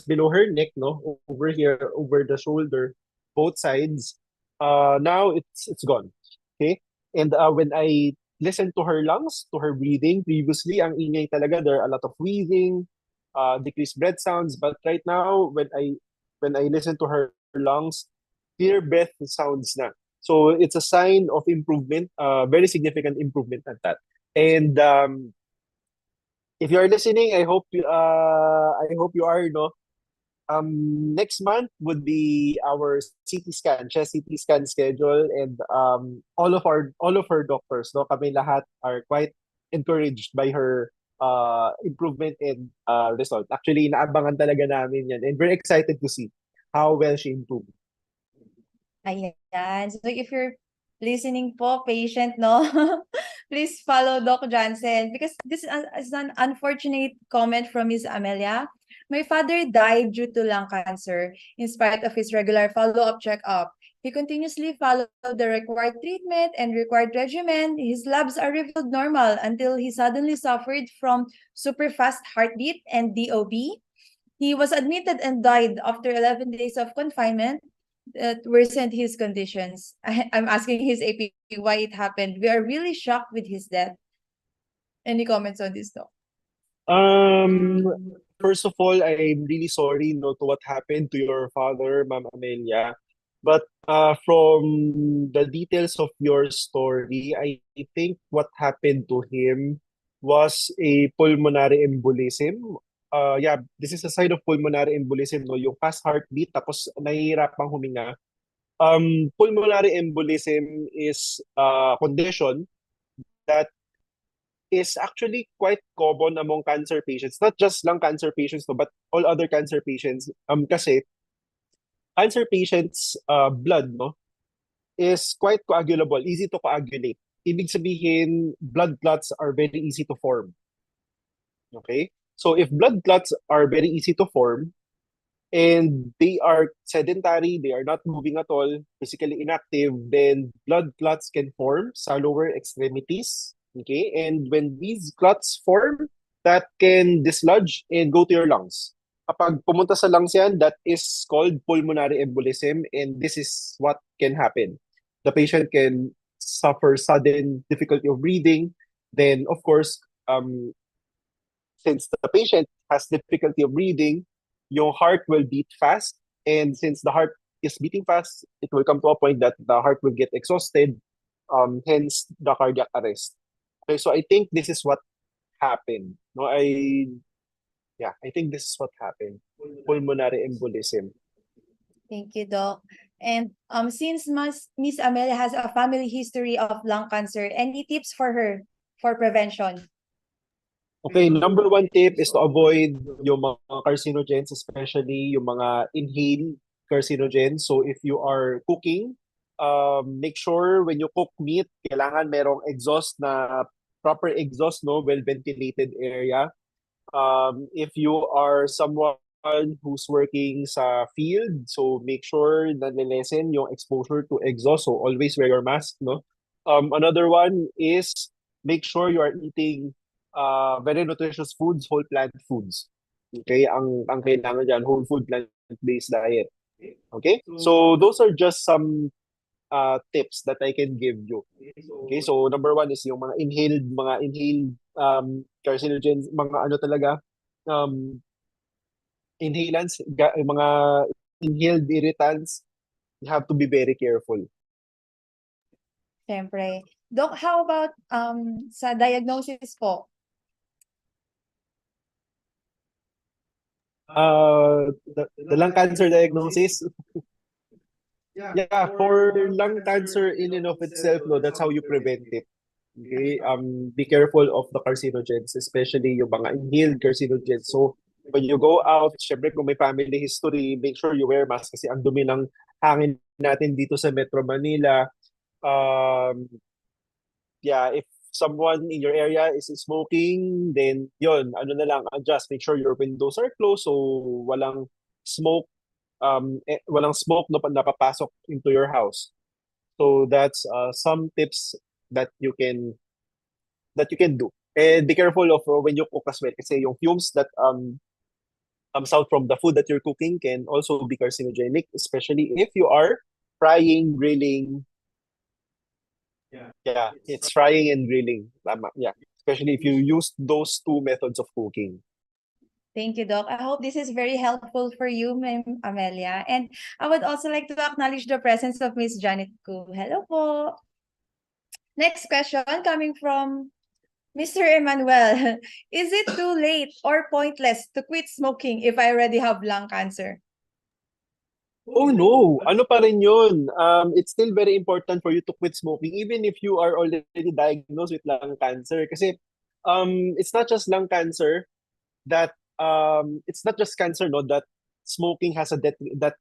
below her neck, no, over here, over the shoulder, both sides. Now it's gone. Okay, and when I listen to her lungs, to her breathing, previously ang ingay talaga, there are a lot of wheezing, decreased breath sounds. But right now, when I listen to her lungs, clear breath sounds na. So it's a sign of improvement, very significant improvement at that. And if you are listening, I hope you are, no. Next month would be our CT scan, chest CT scan schedule, and all of her doctors, no, kami lahat are quite encouraged by her improvement and result. Actually, inaabangan talaga namin yan, and very excited to see how well she improved. Ayan. So if you're listening po, patient, no? please follow Doc Jansen because this is an unfortunate comment from Miss Amelia. My father died due to lung cancer in spite of his regular follow-up checkup. He continuously followed the required treatment and required regimen. His labs are revealed normal until he suddenly suffered from super fast heartbeat and DOB. He was admitted and died after 11 days of confinement that worsened his conditions. I'm asking his AP why it happened. We are really shocked with his death. Any comments on this, Doc? Um, First of all, I'm really sorry, no, to what happened to your father, Ma'am Amelia. But from the details of your story, I think what happened to him was a pulmonary embolism. Yeah, this is a sign of pulmonary embolism, no, yung fast heartbeat tapos nahihirapang huminga. Pulmonary embolism is a condition that is actually quite common among cancer patients, not just lung cancer patients, no, but all other cancer patients. Kasi cancer patients' blood, no, is quite coagulable, easy to coagulate. Ibig sabihin, blood clots are very easy to form. Okay? So if blood clots are very easy to form and they are sedentary, they are not moving at all, physically inactive, then blood clots can form sa lower extremities. Okay? And when these clots form, that can dislodge and go to your lungs. Kapag pumunta sa lungs yan, that is called pulmonary embolism, and this is what can happen. The patient can suffer sudden difficulty of breathing. Then, of course, since the patient has difficulty of breathing, your heart will beat fast. And since the heart is beating fast, it will come to a point that the heart will get exhausted, hence the cardiac arrest. Okay, so I think this is what happened. No, I think this is what happened. Pulmonary embolism. Thank you, Doc. And since Miss Amelia has a family history of lung cancer, any tips for her for prevention? Okay, number one tip is to avoid yung mga carcinogens, especially yung mga inhaled carcinogens. So if you are cooking, make sure when you cook meat, kailangan merong exhaust na proper exhaust, no, well-ventilated area. If you are someone who's working sa field, so make sure na nilesen yung exposure to exhaust. So always wear your mask, no? Another one is make sure you are eating very nutritious foods, whole plant foods. Okay, ang kailangan dyan, whole food plant-based diet. Okay, so those are just some tips that I can give you. Okay, so number one is yung mga inhaled carcinogens, mga ano talaga, inhalants, mga inhaled irritants, you have to be very careful. Siyempre. Doc, how about sa diagnosis po? The lung cancer diagnosis. Yeah, for lung cancer in and of itself, no, that's how you prevent it. Okay, be careful of the carcinogens, especially yung mga inhaled carcinogens. So, when you go out, syempre kung may family history, make sure you wear mask kasi ang dumi ng hangin natin dito sa Metro Manila. Yeah, if someone in your area is smoking, then yun, ano na lang, adjust. Make sure your windows are closed so walang smoke na napapasok into your house. So that's some tips that you can do. And be careful of when you cook as well kasi yung fumes that comes out from the food that you're cooking can also be carcinogenic, especially if you are frying, grilling. Yeah, it's frying and grilling. Yeah, especially if you use those two methods of cooking. Thank you, Doc. I hope this is very helpful for you, Ma'am Amelia. And I would also like to acknowledge the presence of Miss Janet Koo. Hello po. Next question coming from Mr. Emmanuel. Is it too late or pointless to quit smoking if I already have lung cancer? Oh no, ano pa rin yun? It's still very important for you to quit smoking even if you are already diagnosed with lung cancer. Kasi it's not just lung cancer that it's not just cancer, no, that smoking has that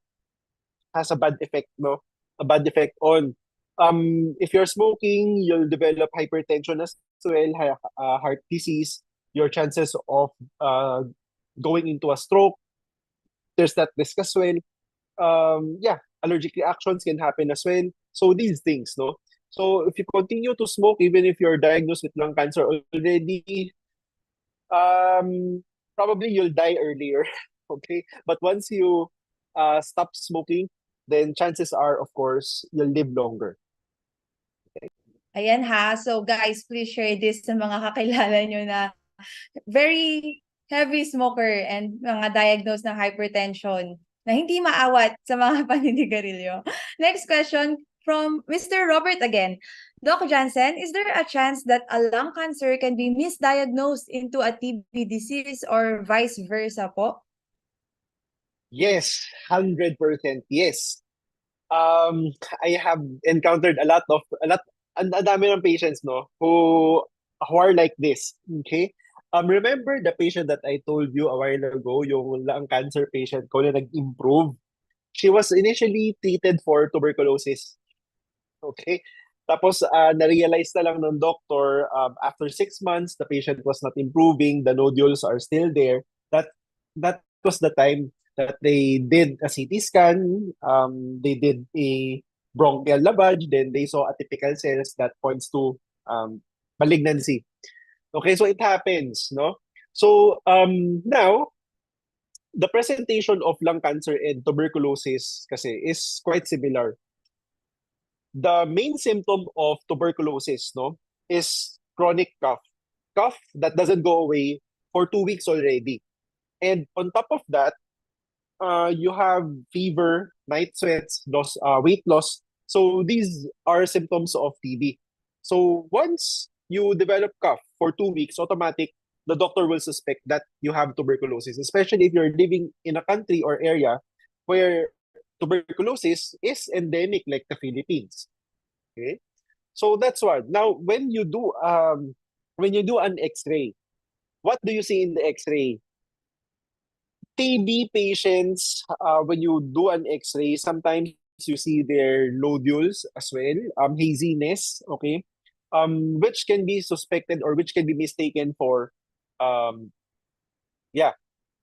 has a bad effect, no, a bad effect on. If you're smoking, you'll develop hypertension as well, heart disease. Your chances of going into a stroke, there's that risk as well. Yeah, allergic reactions can happen as well. So these things, no? So if you continue to smoke, even if you're diagnosed with lung cancer already, probably you'll die earlier. Okay, but once you stop smoking, then chances are, of course, you'll live longer. Ayan ha. So guys, please share this sa mga kakilala nyo na very heavy smoker and mga diagnosed ng hypertension na hindi maawat sa mga paninigarilyo. Next question from Mr. Robert again. Doc Jansen, is there a chance that a lung cancer can be misdiagnosed into a TB disease or vice versa po? Yes, 100% yes. I have encountered ang dami ng patients, no, who are like this. Okay? Remember the patient that I told you a while ago, yung lung cancer patient ko na nag-improve? She was initially treated for tuberculosis. Okay? Tapos, na-realize na lang ng doctor, after 6 months, the patient was not improving, the nodules are still there. That was the time that they did a CT scan, they did a bronchial lavage, then they saw atypical cells that points to malignancy. Okay, so it happens, no? So, now, the presentation of lung cancer and tuberculosis kasi is quite similar. The main symptom of tuberculosis, no, is chronic cough. Cough that doesn't go away for 2 weeks already. And on top of that, you have fever, night sweats, weight loss. So these are symptoms of TB. So once you develop cough for 2 weeks, automatic, the doctor will suspect that you have tuberculosis, especially if you're living in a country or area where tuberculosis is endemic, like the Philippines. Okay, so that's one. Now, when you do an X-ray, what do you see in the X-ray? TB patients, when you do an X-ray, sometimes you see their nodules as well, haziness, okay, which can be suspected or which can be mistaken for, um, yeah,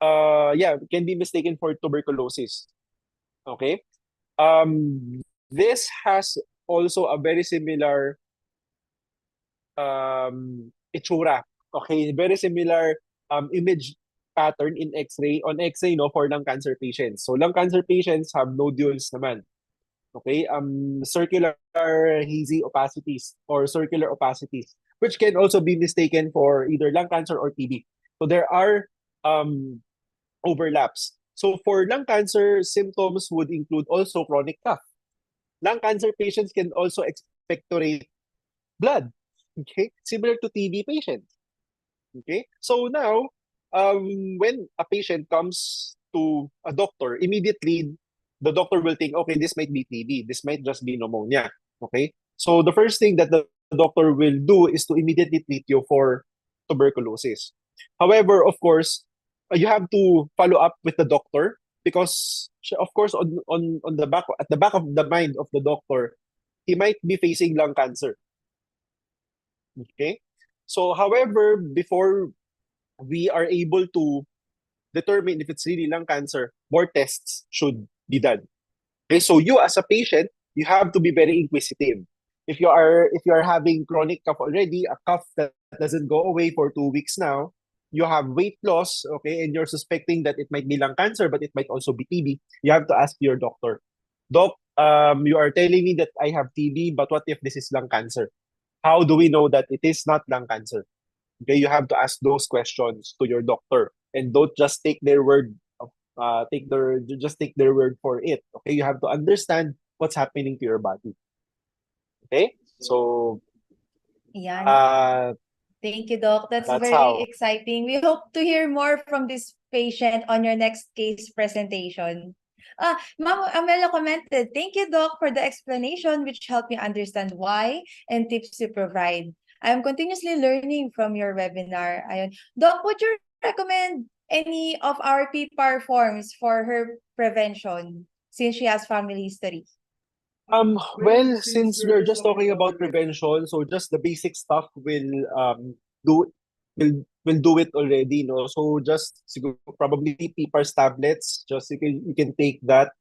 can be mistaken for tuberculosis. Okay, this has also a very similar itsura. Okay, very similar image pattern in X-ray, on X-ray, no, for lung cancer patients. So lung cancer patients have nodules naman. Okay, circular hazy opacities or circular opacities, which can also be mistaken for either lung cancer or TB. So there are overlaps. So for lung cancer, symptoms would include also chronic cough. Lung cancer patients can also expectorate blood. Okay, similar to TB patients. Okay, so now, when a patient comes to a doctor, immediately the doctor will think, okay, this might be TB, this might just be pneumonia. Okay, so the first thing that the doctor will do is to immediately treat you for tuberculosis. However, of course, you have to follow up with the doctor because, of course, on the back at the back of the mind of the doctor, he might be facing lung cancer. Okay, so however, before we are able to determine if it's really lung cancer, more tests should be done. Okay, so you as a patient, you have to be very inquisitive. If you are having chronic cough already, a cough that doesn't go away for 2 weeks now, you have weight loss, okay, and you're suspecting that it might be lung cancer, but it might also be TB, you have to ask your doctor, Doc, you are telling me that I have TB, but what if this is lung cancer? How do we know that it is not lung cancer? Okay, you have to ask those questions to your doctor and don't just take their word take their word for it. Okay, you have to understand what's happening to your body. Okay, so Thank you, Doc. That's very how. exciting. We hope to hear more from this patient on your next case presentation. Ma'am Amela commented, thank you, Doc, for the explanation which helped me understand why and tips you provide. I am continuously learning from your webinar. Ayun. Doc, would you recommend any of our PPAR forms for her prevention since she has family history? Well, since we're just talking about prevention, so just the basic stuff do will do it already, no? So just siguro probably PPAR's tablets, just you can take that.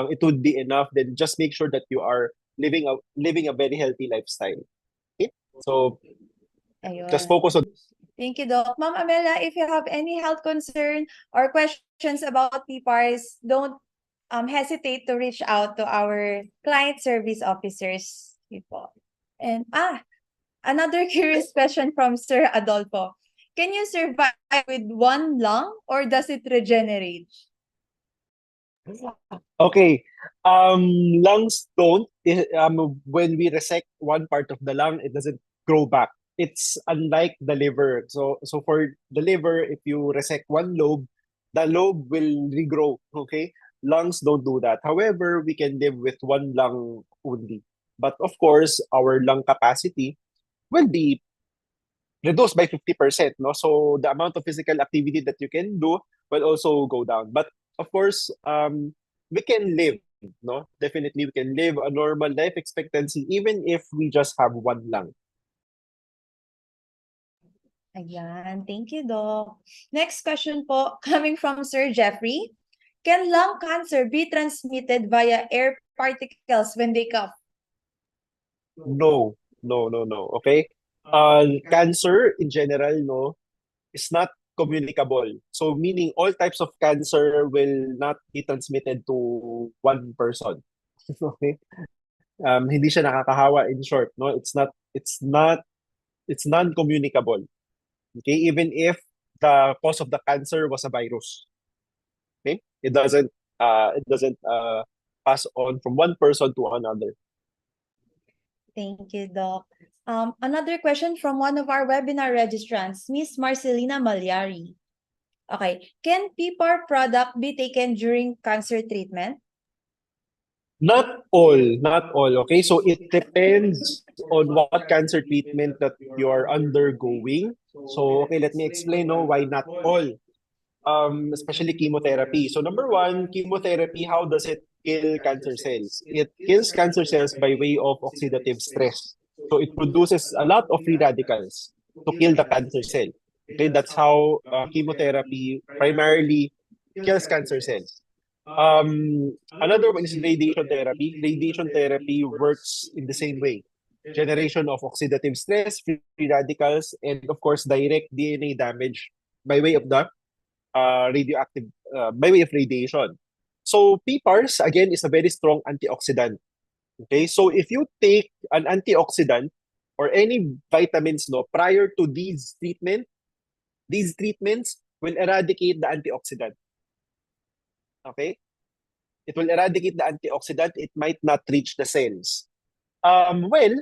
It would be enough. Then just make sure that you are living a very healthy lifestyle. Okay? So just Ayun. focus on. Thank you, Doc. Ma'am Amela, if you have any health concern or questions about PPARs, don't hesitate to reach out to our client service officers. People. And another curious question from Sir Adolfo. Can you survive with one lung or does it regenerate? Okay. Lungs don't. When we resect one part of the lung, it doesn't grow back. It's unlike the liver. So for the liver, if you resect one lobe, the lobe will regrow. Okay. Lungs don't do that. However, we can live with one lung only. But of course, our lung capacity will be reduced by 50%, no? So the amount of physical activity that you can do will also go down. But of course, we can live, no? Definitely we can live a normal life expectancy even if we just have one lung. Ayan, thank you, Doc. Next question po, coming from Sir Jeffrey. Can lung cancer be transmitted via air particles when they cough? No, no, no, no. Okay? Cancer in general, no, is not communicable. So meaning all types of cancer will not be transmitted to one person. Okay? Hindi siya nakakahawa in short, no? It's non-communicable. Okay? Even if the cause of the cancer was a virus. Okay? It doesn't pass on from one person to another. Thank you, Doc. Another question from one of our webinar registrants, Miss Marcelina Malyari. Okay, can PPAR product be taken during cancer treatment? Not all, not all. Okay, so it depends on what cancer treatment that you are undergoing. So, okay, let me explain why not all. Especially chemotherapy. So number one, chemotherapy, how does it kill cancer cells? It kills cancer cells by way of oxidative stress. So it produces a lot of free radicals to kill the cancer cell. Okay, that's how chemotherapy primarily kills cancer cells. Another one is radiation therapy. Radiation therapy works in the same way. Generation of oxidative stress, free radicals, and of course, direct DNA damage by way of the radioactive by way of radiation. So PPARs again is a very strong antioxidant. Okay, so if you take an antioxidant or any vitamins prior to these treatments will eradicate the antioxidant. Okay, it will eradicate the antioxidant. It might not reach the cells. Well,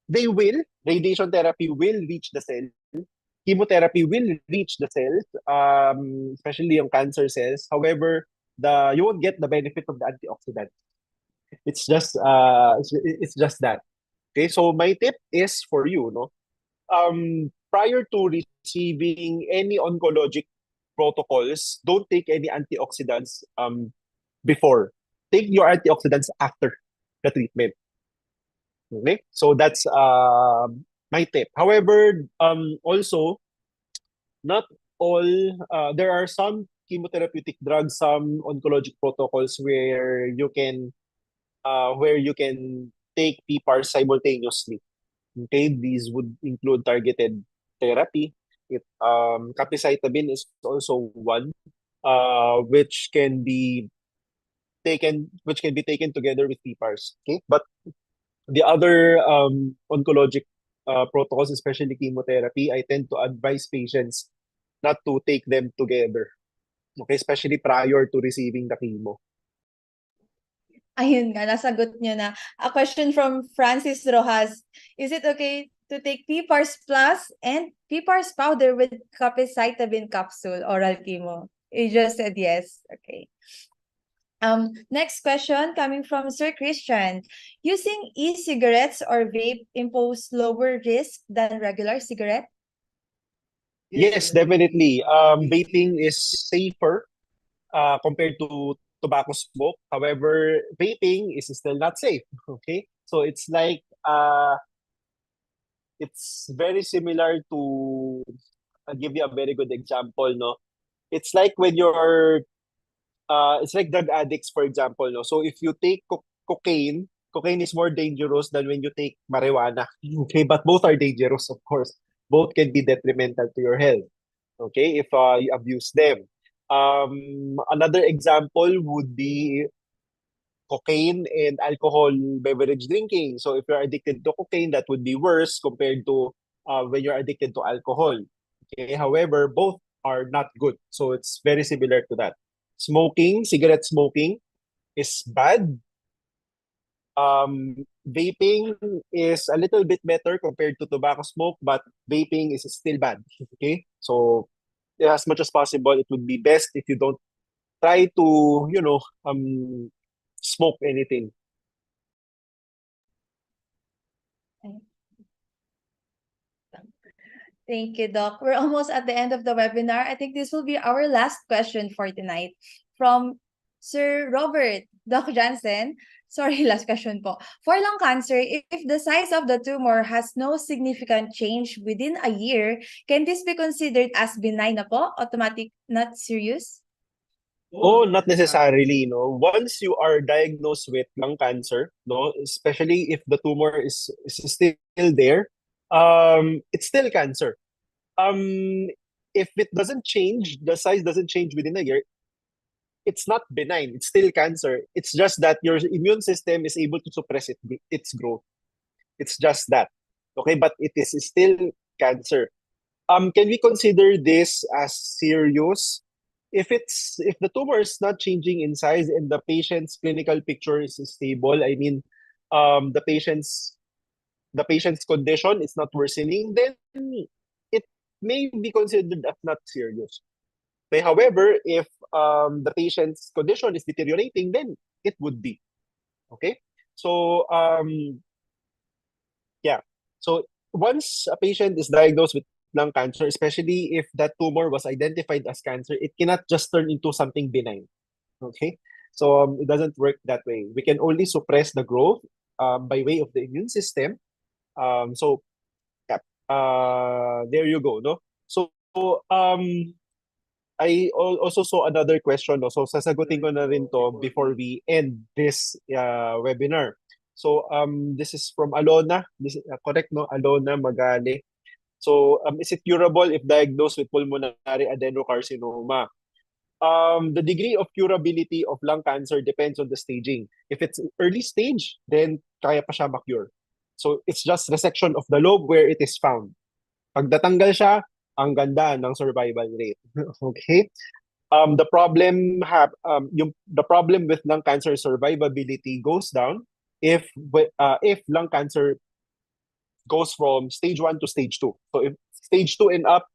they will. Radiation therapy will reach the cell. Chemotherapy will reach the cells, especially yung cancer cells. However, you won't get the benefit of the antioxidant. It's just that. Okay, so my tip is for you, prior to receiving any oncologic protocols, don't take any antioxidants before. Take your antioxidants after the treatment. Okay, so that's my tip. However, also not all there are some chemotherapeutic drugs, some oncologic protocols where you can take PPAR simultaneously. Okay, these would include targeted therapy. Capecitabine is also one which can be taken together with PPARs. Okay, but the other oncologic protocols, especially chemotherapy, I tend to advise patients not to take them together. Okay, especially prior to receiving the chemo. Ayun nga, nasagot niyo na. A question from Francis Rojas. Is it okay to take PPARS Plus and PPARS powder with capecitabine capsule oral chemo? You just said yes. Okay. Next question coming from Sir Christian. Using e-cigarettes or vape impose lower risk than regular cigarette? Yes, definitely. Vaping is safer compared to tobacco smoke. However, vaping is still not safe. Okay, so it's like it's very similar to. I'll give you a very good example. No, it's like when you're it's like drug addicts, for example. No, so if you take cocaine, cocaine is more dangerous than when you take marijuana. Okay, but both are dangerous, of course. Both can be detrimental to your health. Okay, if you abuse them. Another example would be cocaine and alcohol beverage drinking. So if you're addicted to cocaine, that would be worse compared to when you're addicted to alcohol. Okay, however, both are not good. So it's very similar to that. Smoking, cigarette smoking is bad. Vaping is a little bit better compared to tobacco smoke, but vaping is still bad. Okay, so as much as possible, it would be best if you don't try to, smoke anything. Thank you, Doc. We're almost at the end of the webinar. I think this will be our last question for tonight from Sir Robert. Doc Jansen, sorry, last question po. For lung cancer, if the size of the tumor has no significant change within a year, can this be considered as benign na po? Automatic, not serious? Oh, not necessarily, no. Once you are diagnosed with lung cancer, no, especially if the tumor is still there, it's still cancer. If it doesn't change, the size doesn't change within a year, it's not benign. It's still cancer. It's just that your immune system is able to suppress its growth. It's just that. Okay, but it is still cancer. Can we consider this as serious? If the tumor is not changing in size and the patient's clinical picture is stable, I mean, the patient's condition is not worsening, then it may be considered as not serious. Okay, however, if the patient's condition is deteriorating, then it would be. Okay, so yeah, so once a patient is diagnosed with lung cancer, especially if that tumor was identified as cancer, it cannot just turn into something benign. Okay, so it doesn't work that way. We can only suppress the growth by way of the immune system. So yeah, there you go. No, so I also saw another question. No? So sasagutin ko na rin to before we end this webinar. So this is from Alona. This is correct, no? Alona Magale. So is it curable if diagnosed with pulmonary adenocarcinoma? The degree of curability of lung cancer depends on the staging. If it's early stage, then kaya pa siya ma-cure. So it's just resection of the lobe where it is found. Pag natanggal siya, ang ganda ng survival rate. Okay? The problem with lung cancer survivability goes down if lung cancer goes from stage 1 to stage 2. So if stage 2 and up,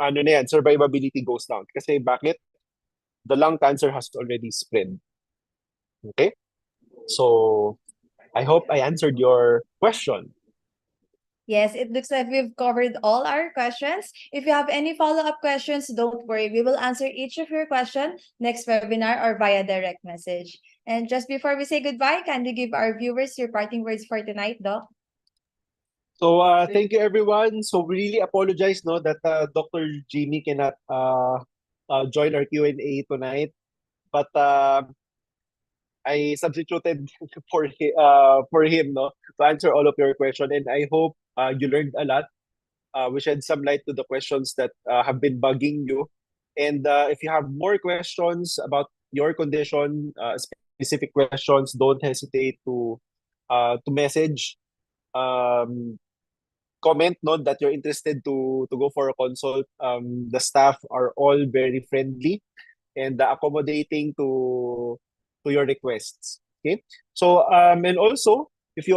ano na yan, survivability goes down. Kasi bakit? The lung cancer has already spread. Okay? So I hope I answered your question. Yes, it looks like we've covered all our questions. If you have any follow-up questions, don't worry. We will answer each of your questions next webinar or via direct message. And just before we say goodbye, can you give our viewers your parting words for tonight, Doc? So thank you everyone. So we really apologize no that Dr. Jimmy cannot join our Q&A tonight, but I substituted for him no to answer all of your questions, and I hope you learned a lot. We shed some light to the questions that have been bugging you, and if you have more questions about your condition, specific questions, don't hesitate to message. Comment no that you're interested to go for a consult. The staff are all very friendly and accommodating to your requests. Okay, so and also if you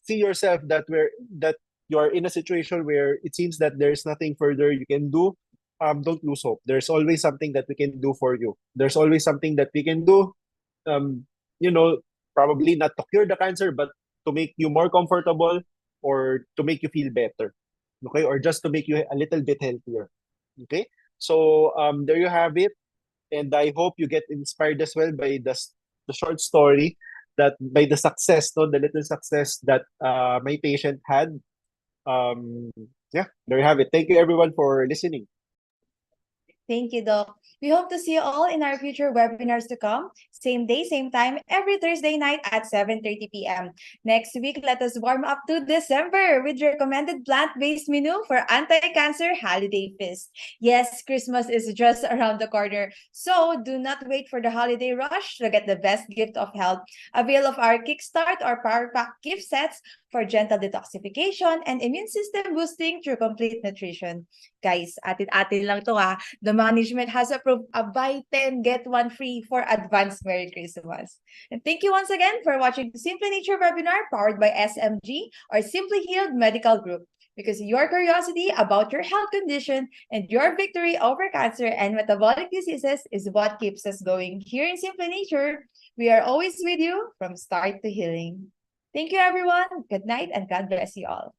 see yourself that you are in a situation where it seems that there's nothing further you can do, don't lose hope. There's always something that we can do for you. There's always something that we can do. Probably not to cure the cancer, but to make you more comfortable or to make you feel better. Okay, or just to make you a little bit healthier. Okay, so there you have it. And I hope you get inspired as well by the short story, that by the success, no, the little success that my patient had. Yeah, there you have it. Thank you everyone for listening. Thank you, Doc. We hope to see you all in our future webinars to come. Same day, same time, every Thursday night at 7:30 p.m. Next week, let us warm up to December with recommended plant-based menu for anti-cancer holiday feast. Yes, Christmas is just around the corner, so do not wait for the holiday rush to get the best gift of health. Avail of our Kickstart or Power Pack gift sets for gentle detoxification and immune system boosting through complete nutrition. Guys, atin-atin lang to ha. The management has approved a buy 10, get 1 free for advanced Merry Christmas. And thank you once again for watching the Simply Nature webinar powered by SMG or Simply Healed Medical Group. Because your curiosity about your health condition and your victory over cancer and metabolic diseases is what keeps us going. Here in Simply Nature, we are always with you from start to healing. Thank you, everyone. Good night and God bless you all.